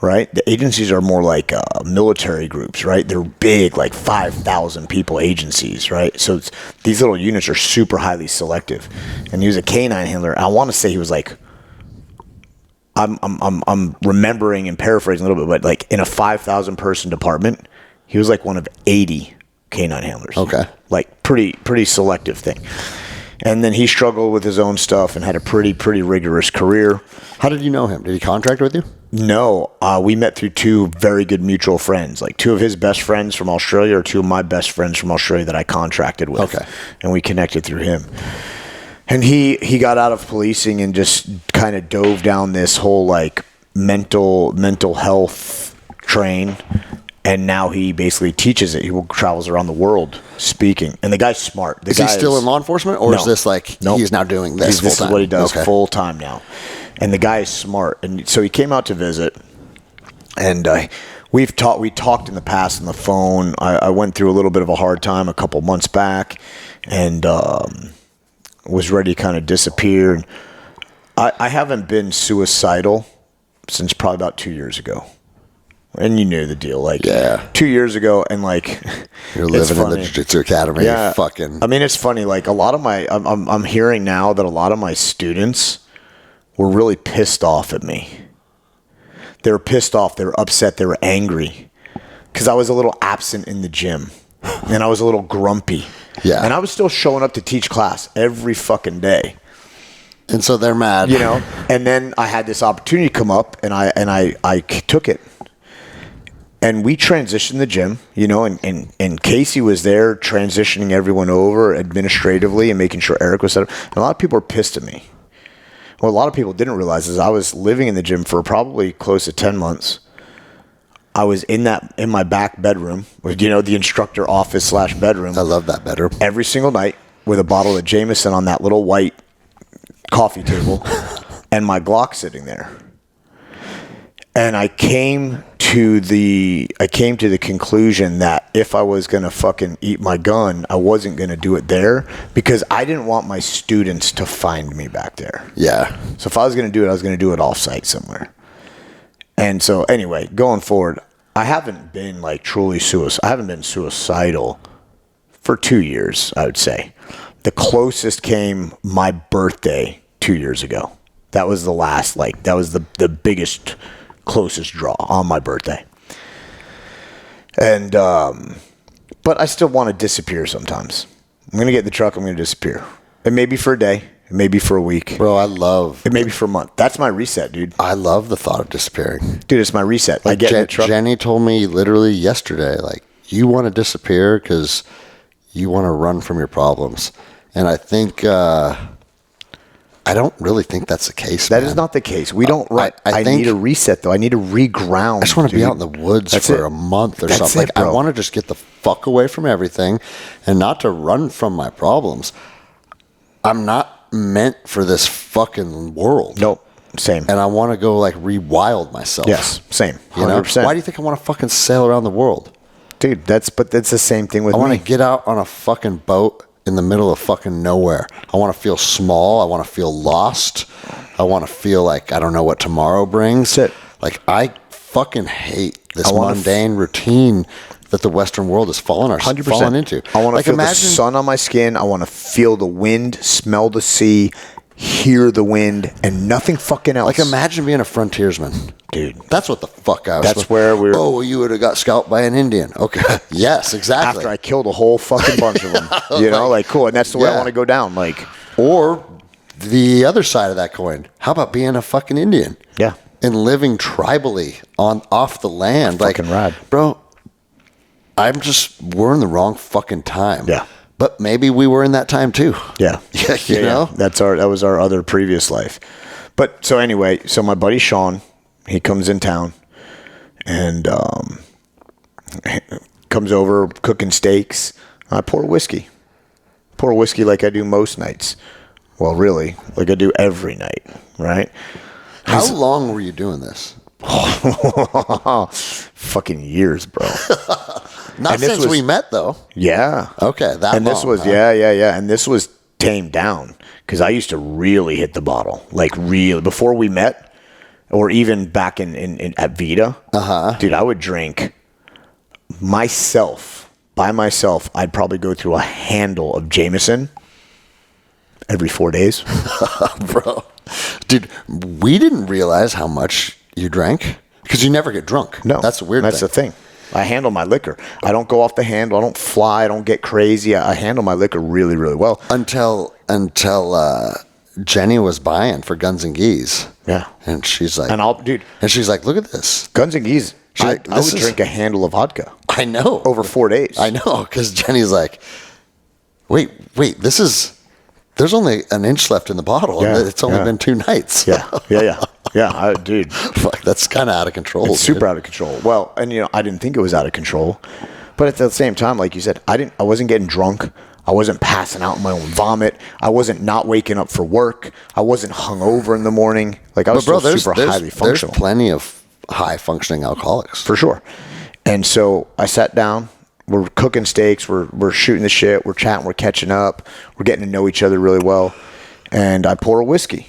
Right? The agencies are more like military groups, right? They're big, like 5,000 people agencies, right? So these little units are super highly selective. And he was a canine handler. I want to say he was like, I'm remembering and paraphrasing a little bit, but like in a 5,000 person department, he was like one of 80 canine handlers. Okay. Like pretty selective thing. And then he struggled with his own stuff and had a pretty rigorous career. How did you know him? Did he contract with you? No, we met through two very good mutual friends. Like two of his best friends from Australia, or two of my best friends from Australia that I contracted with. Okay. And we connected through him. And he got out of policing and just kind of dove down this whole like mental health train. And now he basically teaches it. He travels around the world speaking. And the guy's smart. Is he still in law enforcement, or is this like he's now doing this full time? This is what he does full time now. And the guy is smart. And so he came out to visit. And we talked in the past on the phone. I went through a little bit of a hard time a couple months back, and was ready to kind of disappear. And I haven't been suicidal since probably about 2 years ago. And you knew the deal, like 2 years ago, and like you're living in the Jiu-Jitsu Academy. Yeah, fucking. I mean, it's funny. Like a lot of my, I'm hearing now that a lot of my students were really pissed off at me. They were pissed off. They were upset. They were angry because I was a little absent in the gym, and I was a little grumpy. Yeah, and I was still showing up to teach class every fucking day. And so they're mad, you know. And then I had this opportunity come up, and I took it. And we transitioned the gym, you know, and Casey was there transitioning everyone over administratively and making sure Eric was set up. And a lot of people were pissed at me. What a lot of people didn't realize is I was living in the gym for probably close to 10 months. I was in my back bedroom, with, you know, the instructor office / bedroom. I love that bedroom. Every single night with a bottle of Jameson on that little white coffee table and my Glock sitting there. And I came to the conclusion that if I was going to fucking eat my gun, I wasn't going to do it there because I didn't want my students to find me back there. Yeah. So if I was going to do it, I was going to do it off-site somewhere. And so anyway, going forward, I haven't been like truly I haven't been suicidal for 2 years, I would say. The closest came my birthday 2 years ago. That was the last, like, that was the biggest closest draw on my birthday. And but I still want to disappear sometimes. I'm gonna get in the truck, I'm gonna disappear. It may be for a day, it may be for a week. Bro, it may be for a month. That's my reset, dude. I love the thought of disappearing. Dude, it's my reset. Like I get in the truck. Jenny told me literally yesterday, like, you want to disappear because you want to run from your problems. And I think I don't really think that's the case. That is not the case. We don't. I need a reset, though. I need to reground. I just want to be out in the woods for a month or something. Like, I want to just get the fuck away from everything, and not to run from my problems. I'm not meant for this fucking world. Nope. Same. And I want to go like rewild myself. Yes. Same. 100%. You know? Why do you think I want to fucking sail around the world, dude? That's the same thing with me. I want to get out on a fucking boat in the middle of fucking nowhere. I want to feel small. I want to feel lost. I want to feel like I don't know what tomorrow brings. That's it. Like, I fucking hate this mundane routine that the Western world has fallen into. I want to feel the sun on my skin. I want to feel the wind, smell the sea, hear the wind, and nothing fucking else. Like, imagine being a frontiersman. Dude. That's what the fuck I was. That's where we were. Oh, you would have got scalped by an Indian. Okay. Yes, exactly. After I killed a whole fucking bunch of them. You know, like, cool. And that's the way I want to go down. Like, or the other side of that coin. How about being a fucking Indian? Yeah. And living tribally off the land. Fucking rad. Bro, we're in the wrong fucking time. Yeah. But maybe we were in that time too. Yeah. Yeah, you know? That was our other previous life. But so anyway, so my buddy Sean, he comes in town and comes over cooking steaks. I pour whiskey. Pour whiskey like I do most nights. Well, really, like I do every night, right? How long were you doing this? Fucking years, bro. Not since we met, though. Yeah. Okay, that and long, this was, huh? Yeah. And this was tamed down because I used to really hit the bottle. Like, really. Before we met, or even back in at Vita, dude, I would drink by myself. I'd probably go through a handle of Jameson every 4 days. Bro, dude, we didn't realize how much you drank because you never get drunk. No, that's a weird That's the thing. I handle my liquor. I don't go off the handle. I don't fly. I don't get crazy. I handle my liquor really, really well. Until Jenny was buying for Guns and Geese. Yeah. And she's like, and she's like, look at this. Guns and Geese. I would drink a handle of vodka. I know. Over 4 days. I know. Because Jenny's like, wait, there's only an inch left in the bottle. Yeah, and it's only been 2 nights. Yeah. Dude. Fuck, that's kind of out of control. It's super out of control. Well, and I didn't think it was out of control. But at the same time, like you said, I wasn't getting drunk. I wasn't passing out in my own vomit. I wasn't not waking up for work. I wasn't hungover in the morning. Like I was still super highly functional. There's plenty of high functioning alcoholics. For sure. And so I sat down. We're cooking steaks. We're shooting the shit. We're chatting. We're catching up. We're getting to know each other really well. And I pour a whiskey.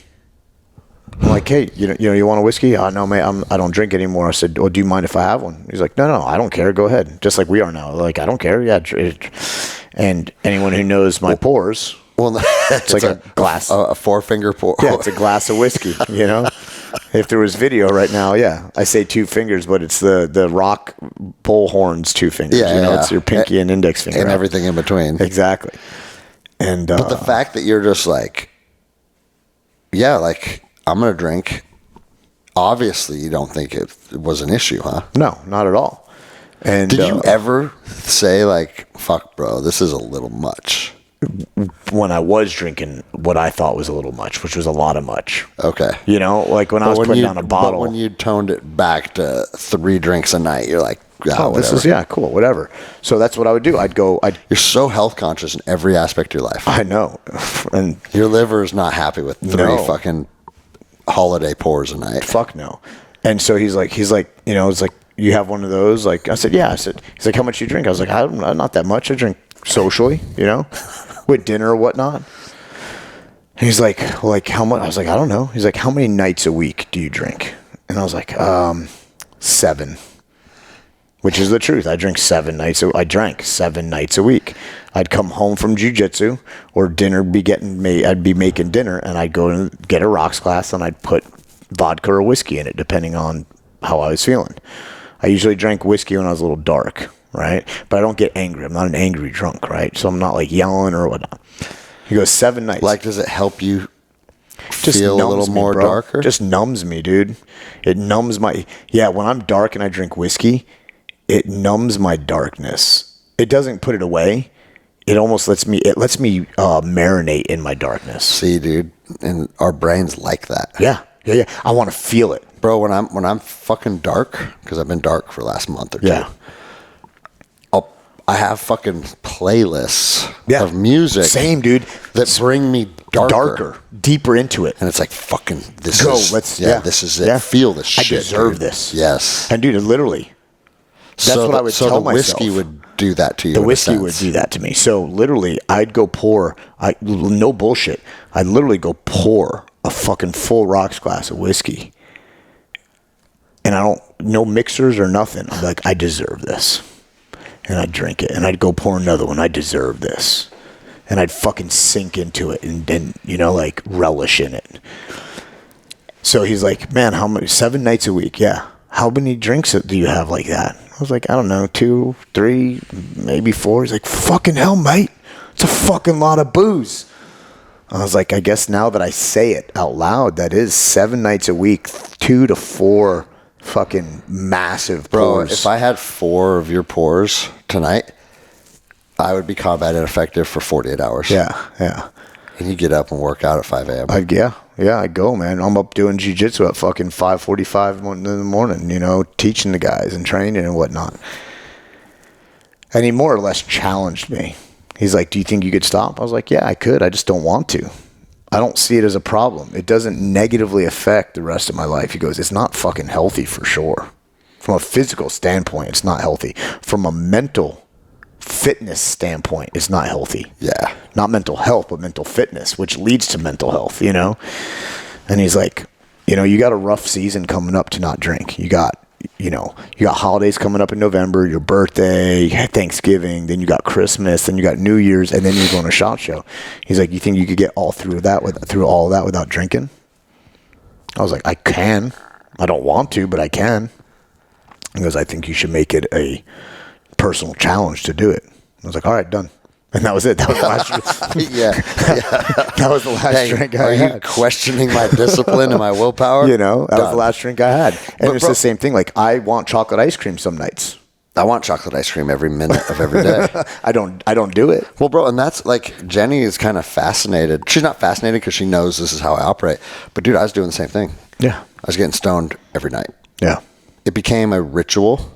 I'm like, hey, you want a whiskey? Oh, no, mate, I don't drink anymore. I said, well, do you mind if I have one? He's like, no, I don't care. Go ahead. Just like we are now. Like, I don't care. Yeah. And anyone who knows my pours, it's like a glass. A 4-finger pour. Yeah, it's a glass of whiskey, If there was video right now, I say 2 fingers, but it's the rock bull horns 2 fingers. It's your pinky and index finger. And everything in between. Exactly. And but the fact that you're just like, I'm going to drink. Obviously, you don't think it was an issue, huh? No, not at all. And did you ever say like, fuck, bro, this is a little much? When I was drinking what I thought was a little much, which was a lot of much. Okay. Like when I was putting down a bottle. But when you toned it back to 3 drinks a night, you're like, this is, cool, whatever. So that's what I would do. You're so health conscious in every aspect of your life. I know. And your liver is not happy with 3 fucking holiday pours a night. Fuck no. And so he's like, it's like, you have one of those? Like, I said, yeah. He's like, how much you drink? I was like, not that much. I drink socially, with dinner or whatnot. And he's like, how much? I was like, I don't know. He's like, how many nights a week do you drink? And I was like, 7, which is the truth. I drank 7 nights a week. I'd come home from jiu-jitsu or dinner I'd be making dinner and I'd go and get a rocks glass and I'd put vodka or whiskey in it depending on how I was feeling. I usually drank whiskey when I was a little dark, right? But I don't get angry. I'm not an angry drunk, right? So I'm not like yelling or whatnot. He goes, 7 nights. Like, does it help you feel a little more darker? Just numbs me, dude. It numbs when I'm dark and I drink whiskey, it numbs my darkness. It doesn't put it away. It almost lets me marinate in my darkness. See, dude, and our brains like that. Yeah. I want to feel it. Bro, when I'm fucking dark, because I've been dark for the last month or two. Yeah. I have fucking playlists of music. Same, dude. That bring me darker, deeper into it. And it's like, fucking, this is it. Feel this shit. I deserve this. Yes. And dude, literally, that's what I would tell myself. So the whiskey would do that to you. The whiskey would do that to me. So literally, I'd go pour, no bullshit, I'd literally go pour a fucking full rocks glass of whiskey. And no mixers or nothing. I'm like, I deserve this. And I'd drink it. And I'd go pour another one. I deserve this. And I'd fucking sink into it and then, like relish in it. So he's like, man, how many? 7 nights a week. Yeah. How many drinks do you have like that? I was like, I don't know, 2, 3, maybe 4. He's like, fucking hell, mate. It's a fucking lot of booze. I was like, I guess now that I say it out loud, that is 7 nights a week, 2 to 4 fucking massive pours. Bro, if I had 4 of your pours tonight, I would be combat ineffective for 48 hours. Yeah. And you get up and work out at 5 a.m. I go, man. I'm up doing jiu-jitsu at fucking 5:45 in the morning, teaching the guys and training and whatnot. And he more or less challenged me. He's like, do you think you could stop? I was like, yeah, I could. I just don't want to. I don't see it as a problem. It doesn't negatively affect the rest of my life. He goes, it's not fucking healthy for sure. From a physical standpoint, it's not healthy. From a mental fitness standpoint, it's not healthy. Yeah. Not mental health, but mental fitness, which leads to mental health, And he's like, you got a rough season coming up to not drink. You got holidays coming up in November, your birthday, Thanksgiving, then you got Christmas, then you got New Year's, and then you're going to SHOT Show. He's like, you think you could get through all of that without drinking? I was like, I can. I don't want to, but I can. He goes, I think you should make it a personal challenge to do it. I was like, all right, done. And that was it. That was the last drink. Yeah. That was the last drink I had. Are you questioning my discipline and my willpower? That was the last drink I had. And it's the same thing. Like, I want chocolate ice cream some nights. I want chocolate ice cream every minute of every day. I don't do it. Well, bro, and that's like, Jenny is kind of fascinated. She's not fascinated because she knows this is how I operate. But, dude, I was doing the same thing. Yeah. I was getting stoned every night. Yeah. It became a ritual.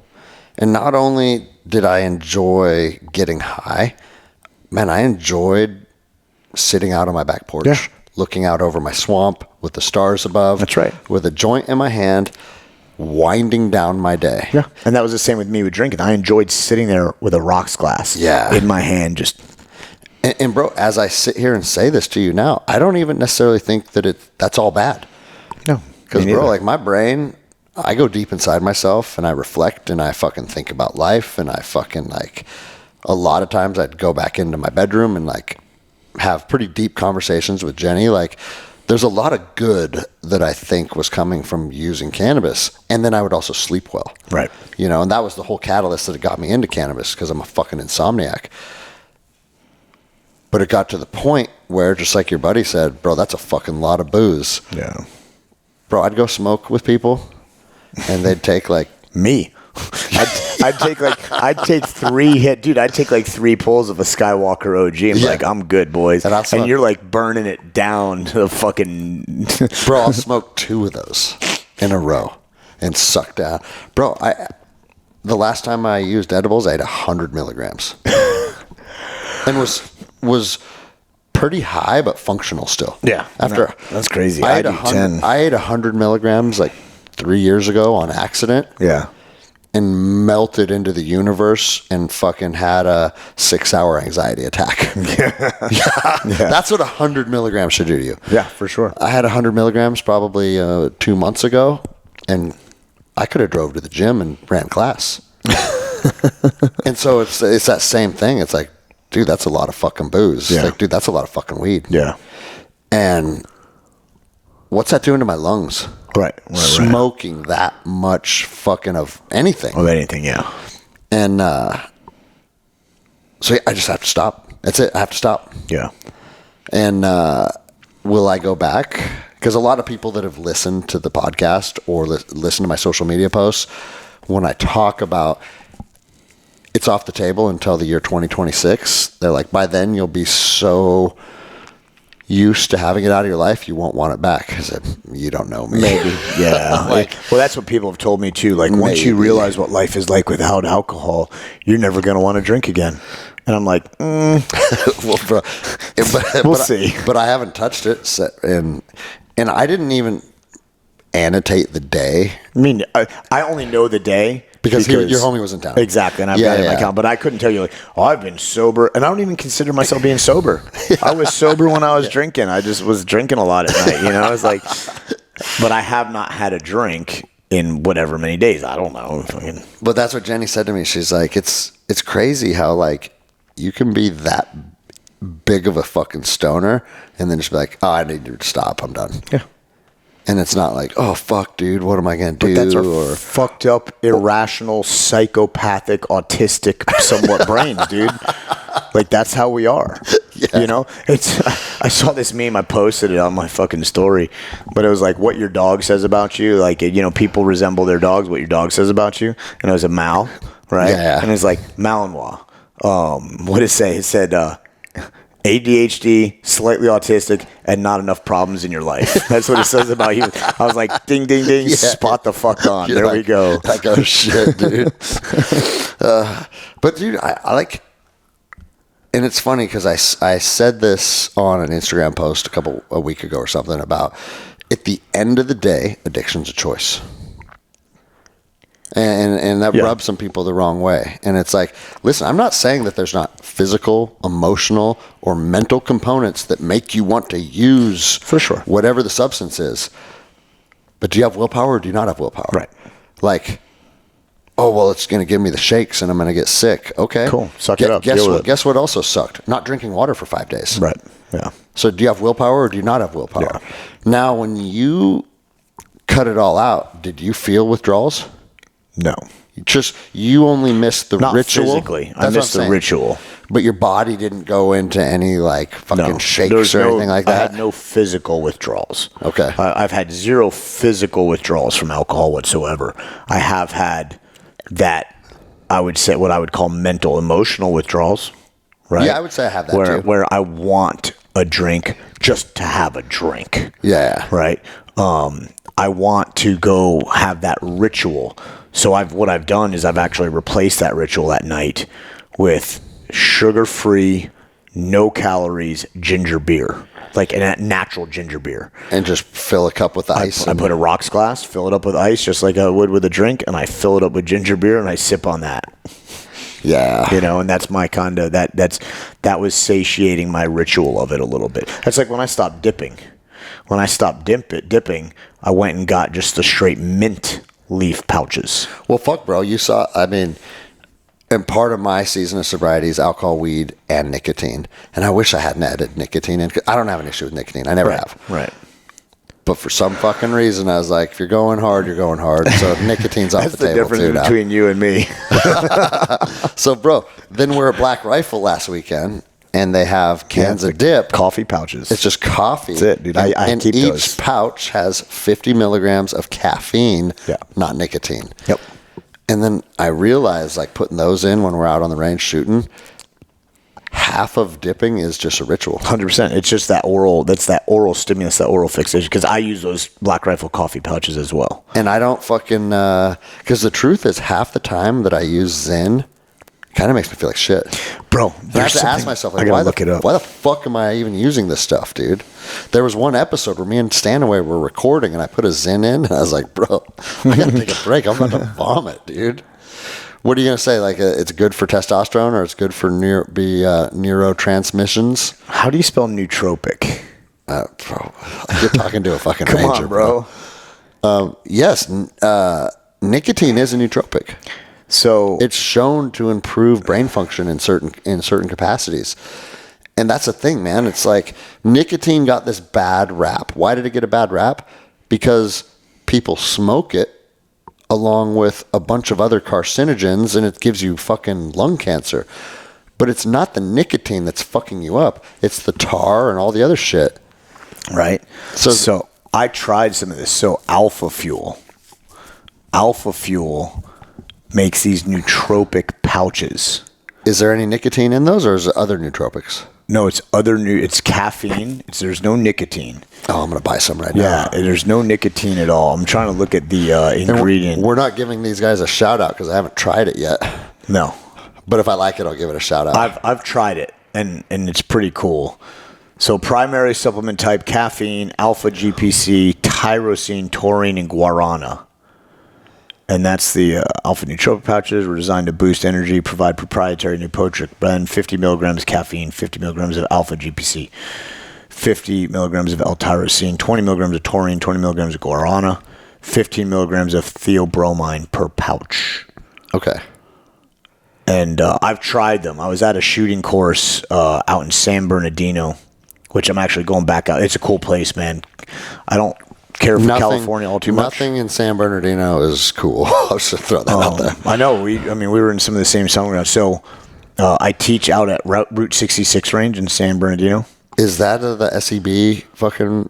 And not only did I enjoy getting high, man, I enjoyed sitting out on my back porch, looking out over my swamp with the stars above. That's right. With a joint in my hand, winding down my day. Yeah. And that was the same with me with drinking. I enjoyed sitting there with a rocks glass in my hand, just. And bro, as I sit here and say this to you now, I don't even necessarily think that that's all bad. No. Because, bro, like, my brain, I go deep inside myself and I reflect and I fucking think about life, and I fucking, like, a lot of times I'd go back into my bedroom and, like, have pretty deep conversations with Jenny. Like, there's a lot of good that I think was coming from using cannabis. And then I would also sleep well. Right. And that was the whole catalyst that got me into cannabis, because I'm a fucking insomniac. But it got to the point where, just like your buddy said, bro, that's a fucking lot of booze. Yeah. Bro, I'd go smoke with people and they'd take like me. I'd take 3 hit, dude. I'd take like 3 pulls of a Skywalker OG and be like, I'm good, boys. And you're like burning it down to the fucking. Bro, I'll smoke 2 of those in a row and suck down. Bro, the last time I used edibles, I ate 100 milligrams and was pretty high, but functional still. Yeah. That's crazy. I ate 100 milligrams like 3 years ago on accident. Yeah. And melted into the universe and fucking had a 6-hour anxiety attack. Yeah. That's what 100 milligrams should do to you. Yeah, for sure. I had 100 milligrams probably 2 months ago, and I could have drove to the gym and ran class. And so it's that same thing. It's like, dude, that's a lot of fucking booze. Yeah. Like, dude, that's a lot of fucking weed. Yeah. And what's that doing to my lungs? Right. Smoking that much fucking of anything. Of anything, yeah. And so I just have to stop. That's it. I have to stop. Yeah. And will I go back? Because a lot of people that have listened to the podcast or listened to my social media posts, when I talk about it's off the table until the year 2026, they're like, by then you'll be so used to having it out of your life, you won't want it back. I said, you don't know me. Maybe. Yeah. Well, that's what people have told me too. Like, once you realize what life is like without alcohol, you're never going to want to drink again. And I'm like, well, bro, we'll see. But I haven't touched it. And I didn't even annotate the day. I mean, I only know the day. Because your homie was in town. Exactly, and I've got it in my account. But I couldn't tell you, like, I've been sober. And I don't even consider myself being sober. I was sober when I was drinking. I just was drinking a lot at night, I was like, but I have not had a drink in whatever many days. I don't know. But that's what Jenny said to me. She's like, it's crazy how, like, you can be that big of a fucking stoner and then just be like, oh, I need to stop. I'm done. Yeah. And it's not like, oh, fuck, dude, what am I going to do? But that's our fucked up, irrational, psychopathic, autistic, somewhat brains, dude. Like, that's how we are. Yeah. I saw this meme, I posted it on my fucking story, but it was like, what your dog says about you. Like, people resemble their dogs, what your dog says about you. And it was a Mal, right? Yeah. And it's like, Malinois. What did it say? It said, ADHD, slightly autistic, and not enough problems in your life. That's what it says about you. I was like, ding, ding, ding, spot the fuck on. There we go. Like, oh, shit, dude. But, dude, I like, and it's funny because I said this on an Instagram post a week ago or something about, at the end of the day, addiction's a choice. And that rubs some people the wrong way. And it's like, listen, I'm not saying that there's not physical, emotional, or mental components that make you want to use for sure whatever the substance is. But do you have willpower or do you not have willpower? Right. Like, oh, well, it's going to give me the shakes and I'm going to get sick. Okay. Cool. Suck it up. Guess what also sucked? Not drinking water for 5 days. Right. Yeah. So do you have willpower or do you not have willpower? Yeah. Now, when you cut it all out, did you feel withdrawals? No. You only missed the Not ritual. physically. I missed the ritual. But your body didn't go into any like fucking shakes or anything like that? I had no physical withdrawals. Okay. I've had zero physical withdrawals from alcohol whatsoever. I have had that, I would say, what I would call mental, emotional withdrawals. Right? Yeah, I would say I have that too. Where I want a drink just to have a drink. Yeah. Right? I want to go have that ritual. So what I've done is I've actually replaced that ritual at night with sugar-free, no calories ginger beer, like a natural ginger beer. And just fill a cup with ice. I put a rocks glass, fill it up with ice, just like I would with a drink, and I fill it up with ginger beer, and I sip on that. Yeah. And that's my kind of that was satiating my ritual of it a little bit. That's like when I stopped dipping. When I stopped dipping, I went and got just the straight mint leaf pouches. Well, fuck, bro. And part of my season of sobriety is alcohol, weed, and nicotine. And I wish I hadn't added nicotine in. I don't have an issue with nicotine. I never have. Right. But for some fucking reason, I was like, if you're going hard, you're going hard. So nicotine's off the table. That's the difference between you and me. So, bro, then we're at Black Rifle last weekend, and they have cans of dip. Coffee pouches. It's just coffee. That's it, dude. And keep each those. pouch has 50 milligrams of caffeine, not nicotine. Yep. And then I realized, like, putting those in when we're out on the range shooting, half of dipping is just a ritual. 100%. It's just that oral stimulus, that oral fixation. Because I use those Black Rifle coffee pouches as well. And I don't fucking, because the truth is half the time that I use Zen, kind of makes me feel like shit. Bro, I have to ask myself, like, why the fuck am I even using this stuff, dude? There was one episode where me and Stanaway were recording, and I put a Zen in, and I was like, bro, I gotta take a break. I'm about to vomit, dude. What are you gonna say? Like, it's good for testosterone, or it's good for neurotransmissions? How do you spell nootropic? Bro, you're talking to a fucking Come ranger, on, bro. Yes, nicotine is a nootropic. So it's shown to improve brain function in certain capacities. And that's the thing, man. It's like nicotine got this bad rap. Why did it get a bad rap? Because people smoke it along with a bunch of other carcinogens, and it gives you fucking lung cancer. But it's not the nicotine that's fucking you up. It's the tar and all the other shit. Right. So I tried some of this. So Alpha Fuel makes these nootropic pouches. Is there any nicotine in those, or is it other nootropics? No, it's it's caffeine. There's no nicotine. Oh, I'm going to buy some right now. Yeah, there's no nicotine at all. I'm trying to look at the ingredient. We're not giving these guys a shout out because I haven't tried it yet. No. But if I like it, I'll give it a shout out. I've tried it, and it's pretty cool. So primary supplement type: caffeine, alpha GPC, tyrosine, taurine, and guarana. And that's the alpha nootropic pouches were designed to boost energy, provide proprietary nootropic blend, 50 milligrams caffeine, 50 milligrams of alpha GPC, 50 milligrams of L-tyrosine, 20 milligrams of taurine, 20 milligrams of guarana, 15 milligrams of theobromine per pouch. Okay. And I've tried them. I was at a shooting course out in San Bernardino, which I'm actually going back out. It's a cool place, man. I don't care for California all too much. Nothing in San Bernardino is cool. I'll just throw that out there. I know. We were in some of the same summer grounds. So I teach out at Route 66 range in San Bernardino. Is that the SEB fucking?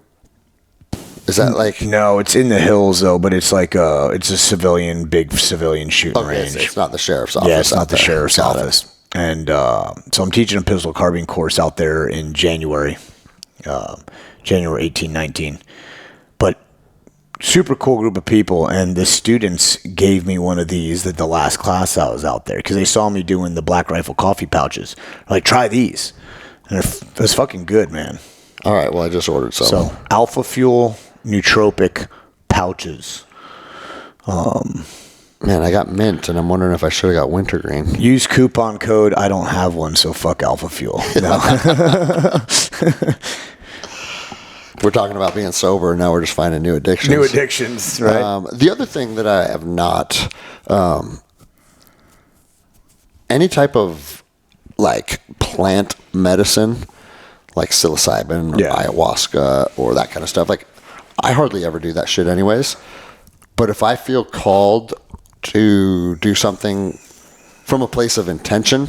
Is that like? No, it's in the hills though. But it's like it's a big civilian shooting range. It's not the sheriff's office. Yeah, it's not the sheriff's office. And so I'm teaching a pistol carbine course out there in January 18, 19. But super cool group of people, and the students gave me one of these at the last class I was out there because they saw me doing the Black Rifle coffee pouches. They're like, try these, and it was fucking good, man. All right, well, I just ordered some. So Alpha Fuel nootropic pouches. Man, I got mint, and I'm wondering if I should have got wintergreen. Use coupon code. I don't have one, so fuck Alpha Fuel. No. We're talking about being sober, and now we're just finding new addictions. New addictions, right? The other thing that I have not, any type of like plant medicine, like psilocybin or ayahuasca or that kind of stuff. Like, I hardly ever do that shit anyways. But if I feel called to do something from a place of intention,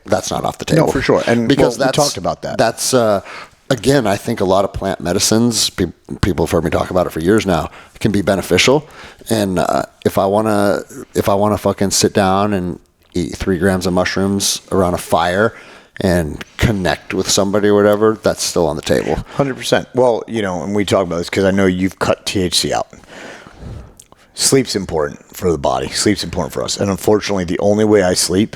that's not off the table. No, for sure. And because we talked about that. That's again, I think a lot of plant medicines, people have heard me talk about it for years now, can be beneficial. And if I wanna fucking sit down and eat 3 grams of mushrooms around a fire and connect with somebody or whatever, that's still on the table. 100%. Well, and we talk about this because I know you've cut THC out. Sleep's important for the body. Sleep's important for us. And unfortunately, the only way I sleep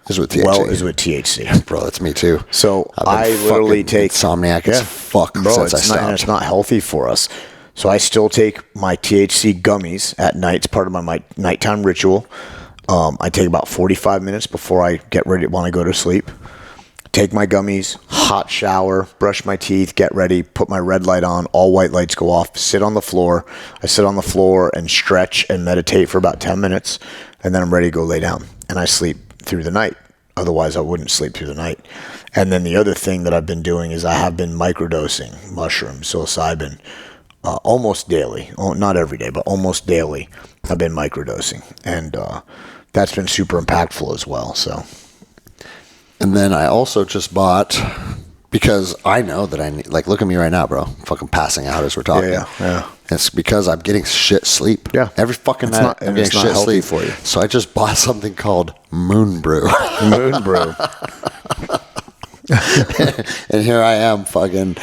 is with THC. Is with THC. Bro, that's me too. So I literally take insomniac as fuck since I stopped. And it's not healthy for us. So I still take my THC gummies at night. It's part of my nighttime ritual. I take about 45 minutes before I get ready when I go to sleep. Take my gummies, hot shower, brush my teeth, get ready, put my red light on, all white lights go off, sit on the floor. I sit on the floor and stretch and meditate for about 10 minutes, and then I'm ready to go lay down. And I sleep through the night. Otherwise, I wouldn't sleep through the night. And then the other thing that I've been doing is I have been microdosing mushrooms, psilocybin, almost daily. Not every day, but almost daily. I've been microdosing. And that's been super impactful as well, so... And then I also just bought, because I know that I need, like, look at me right now, bro. I'm fucking passing out as we're talking. Yeah. It's because I'm getting shit sleep. Yeah. Every fucking night I'm getting shit sleep. For you. So I just bought something called Moon Brew. Moon Brew. And here I am fucking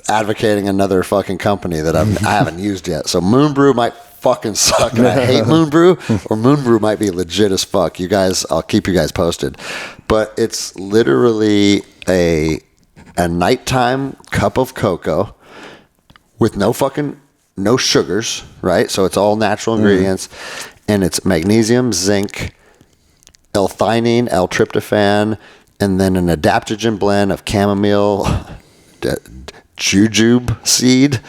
advocating another fucking company that I haven't used yet. So Moon Brew might fucking suck and I hate Moon Brew, or Moon Brew might be legit as fuck. You guys, I'll keep you guys posted. But it's literally a nighttime cup of cocoa with no sugars, right? So it's all natural ingredients, and it's magnesium, zinc, L-theanine, L-tryptophan, and then an adaptogen blend of chamomile, jujube seed,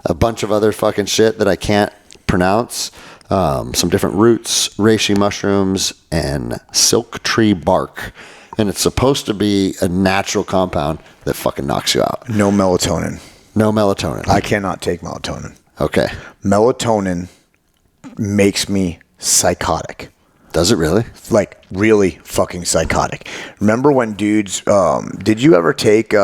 a bunch of other fucking shit that I can't pronounce, some different roots, reishi mushrooms, and silk tree bark. And it's supposed to be a natural compound that fucking knocks you out. No melatonin. No melatonin. I cannot take melatonin. Okay. Melatonin makes me psychotic. Does it really? Like, really fucking psychotic. Remember when dudes, did you ever take,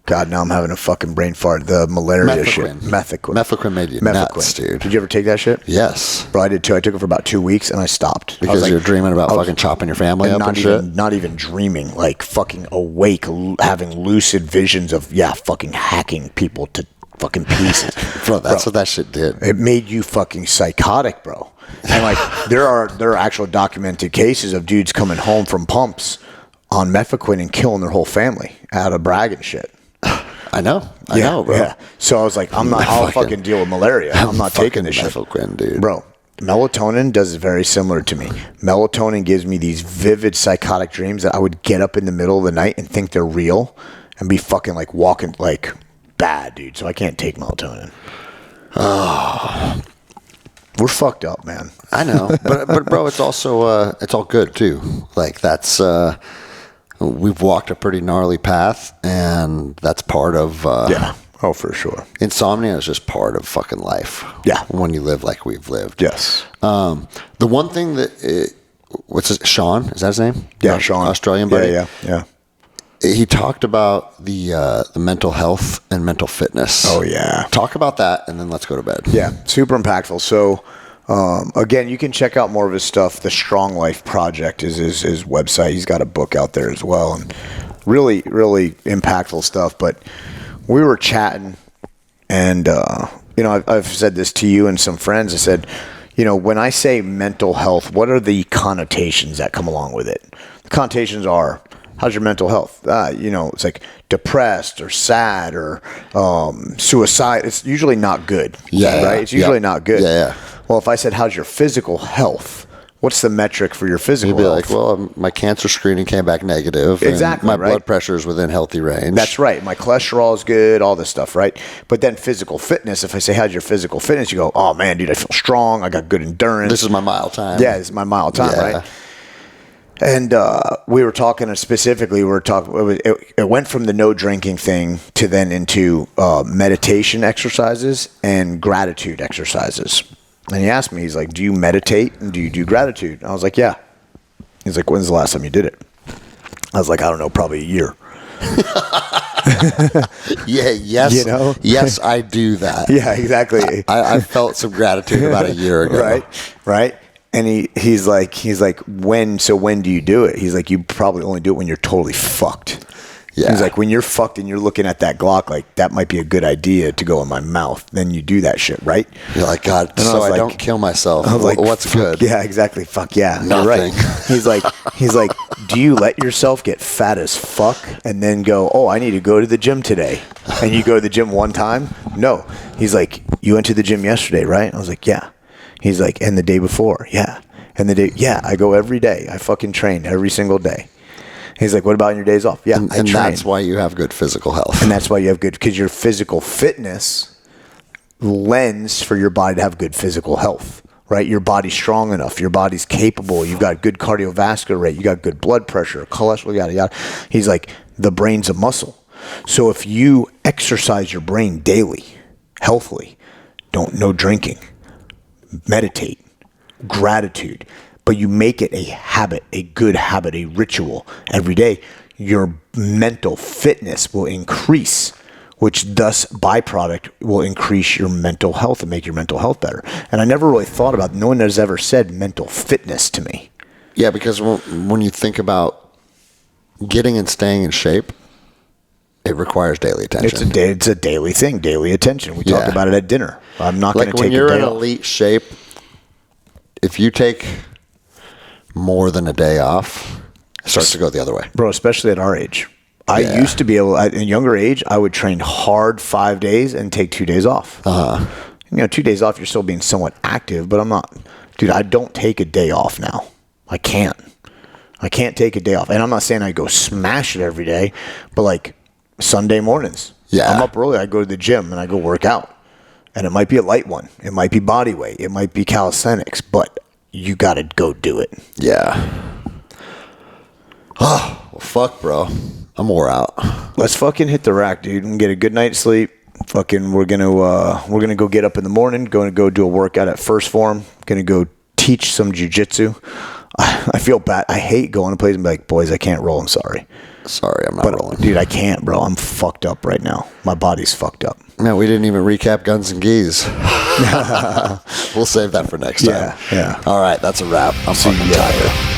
God, now I'm having a fucking brain fart. The malaria shit. Methylquin made you nuts, dude. Did you ever take that shit? Yes. Bro, I did too. I took it for about 2 weeks and I stopped. Because you're dreaming about fucking chopping your family up and shit? Not even dreaming. Like, fucking awake, having lucid visions of, fucking hacking people to fucking pieces. Bro, that's what that shit did. It made you fucking psychotic, bro. And, like, there are actual documented cases of dudes coming home from pumps on methylquin and killing their whole family out of bragging shit. I know, bro. Yeah. So I was like, I'll fucking deal with malaria. I'm not taking this shit. Methylquin, dude. Bro, melatonin does very similar to me. Melatonin gives me these vivid psychotic dreams that I would get up in the middle of the night and think they're real and be fucking like walking like bad, dude. So I can't take melatonin. Oh. We're fucked up, man. I know. But bro, it's also, it's all good too. Like that's, we've walked a pretty gnarly path, and that's part of... Oh, for sure. Insomnia is just part of fucking life. Yeah. When you live like we've lived. Yes. The one thing that... what's his... Sean? Is that his name? Yeah, Sean. Australian buddy? Yeah. He talked about the mental health and mental fitness. Oh, yeah. Talk about that, and then let's go to bed. Yeah, super impactful. So... again, you can check out more of his stuff. The Strong Life Project is his website. He's got a book out there as well, and really, really impactful stuff. But we were chatting, and I've said this to you and some friends. I said, when I say mental health, what are the connotations that come along with it? The connotations are, how's your mental health? It's like depressed or sad or suicide. It's usually not good. Yeah. Right? It's usually not good. Yeah. Well, if I said, how's your physical health? What's the metric for your physical You'd be health? like, well, my cancer screening came back negative. Exactly, And my right? blood pressure is within healthy range. That's right. My cholesterol is good, all this stuff, right? But then physical fitness, if I say, how's your physical fitness? You go, oh, man, dude, I feel strong. I got good endurance. This is my mile time. Yeah, this is my mile time, Yeah. right? And we were talking specifically, it went from the no drinking thing to then into meditation exercises and gratitude exercises. And he asked me, he's like, do you meditate and do you do gratitude? And I was like, yeah. He's like, when's the last time you did it? I was like, I don't know, probably a year. Yeah, yes. You know? Yes, I do that. Yeah, exactly. I felt some gratitude about a year ago. Right. And he's like, when do you do it? He's like, you probably only do it when you're totally fucked. Yeah. He's like, when you're fucked and you're looking at that Glock, like, that might be a good idea to go in my mouth. Then you do that shit, right? You're like, God, And so I like, don't kill myself. I was like, what's fuck, good? Yeah, exactly. Fuck yeah. Nothing. You're right. He's like, do you let yourself get fat as fuck and then go, oh, I need to go to the gym today? And you go to the gym one time? No. He's like, you went to the gym yesterday, right? I was like, yeah. He's like, and the day before? Yeah. And I go every day. I fucking train every single day. He's like, what about on your days off? Yeah, I train. That's why you have good physical health. And that's why you have good, because your physical fitness lends for your body to have good physical health, right? Your body's strong enough. Your body's capable. You've got good cardiovascular rate. You got good blood pressure, cholesterol, yada, yada. He's like, the brain's a muscle. So if you exercise your brain daily, healthily, no drinking, meditate, gratitude, but you make it a habit, a good habit, a ritual every day, your mental fitness will increase, which thus byproduct will increase your mental health and make your mental health better. And I never really thought about, no one has ever said mental fitness to me. Yeah, because when you think about getting and staying in shape, it requires daily attention. It's a daily thing, daily attention. We talked about it at dinner. I'm not going to take a day off. When you're in elite shape, if you take more than a day off, it starts to go the other way. Bro, especially at our age. I used to be able, in younger age, I would train hard 5 days and take 2 days off. 2 days off, you're still being somewhat active, but I'm not. Dude, I don't take a day off now. I can't take a day off. And I'm not saying I go smash it every day, but like Sunday mornings. Yeah. I'm up early, I go to the gym and I go work out. And it might be a light one. It might be body weight. It might be calisthenics, but you got to go do it. Yeah. Oh, well, fuck, bro. I'm wore out. Let's fucking hit the rack, dude, and get a good night's sleep. Fucking, we're gonna go get up in the morning. Going to go do a workout at Phorm. Gonna go teach some jiu-jitsu. I feel bad. I hate going to places and be like, boys, I can't roll. I'm sorry. Sorry, I'm not rolling. Dude, I can't, bro. I'm fucked up right now. My body's fucked up. Man, we didn't even recap Guns and Geese. We'll save that for next time. Yeah. All right, that's a wrap. I'm fucking tired.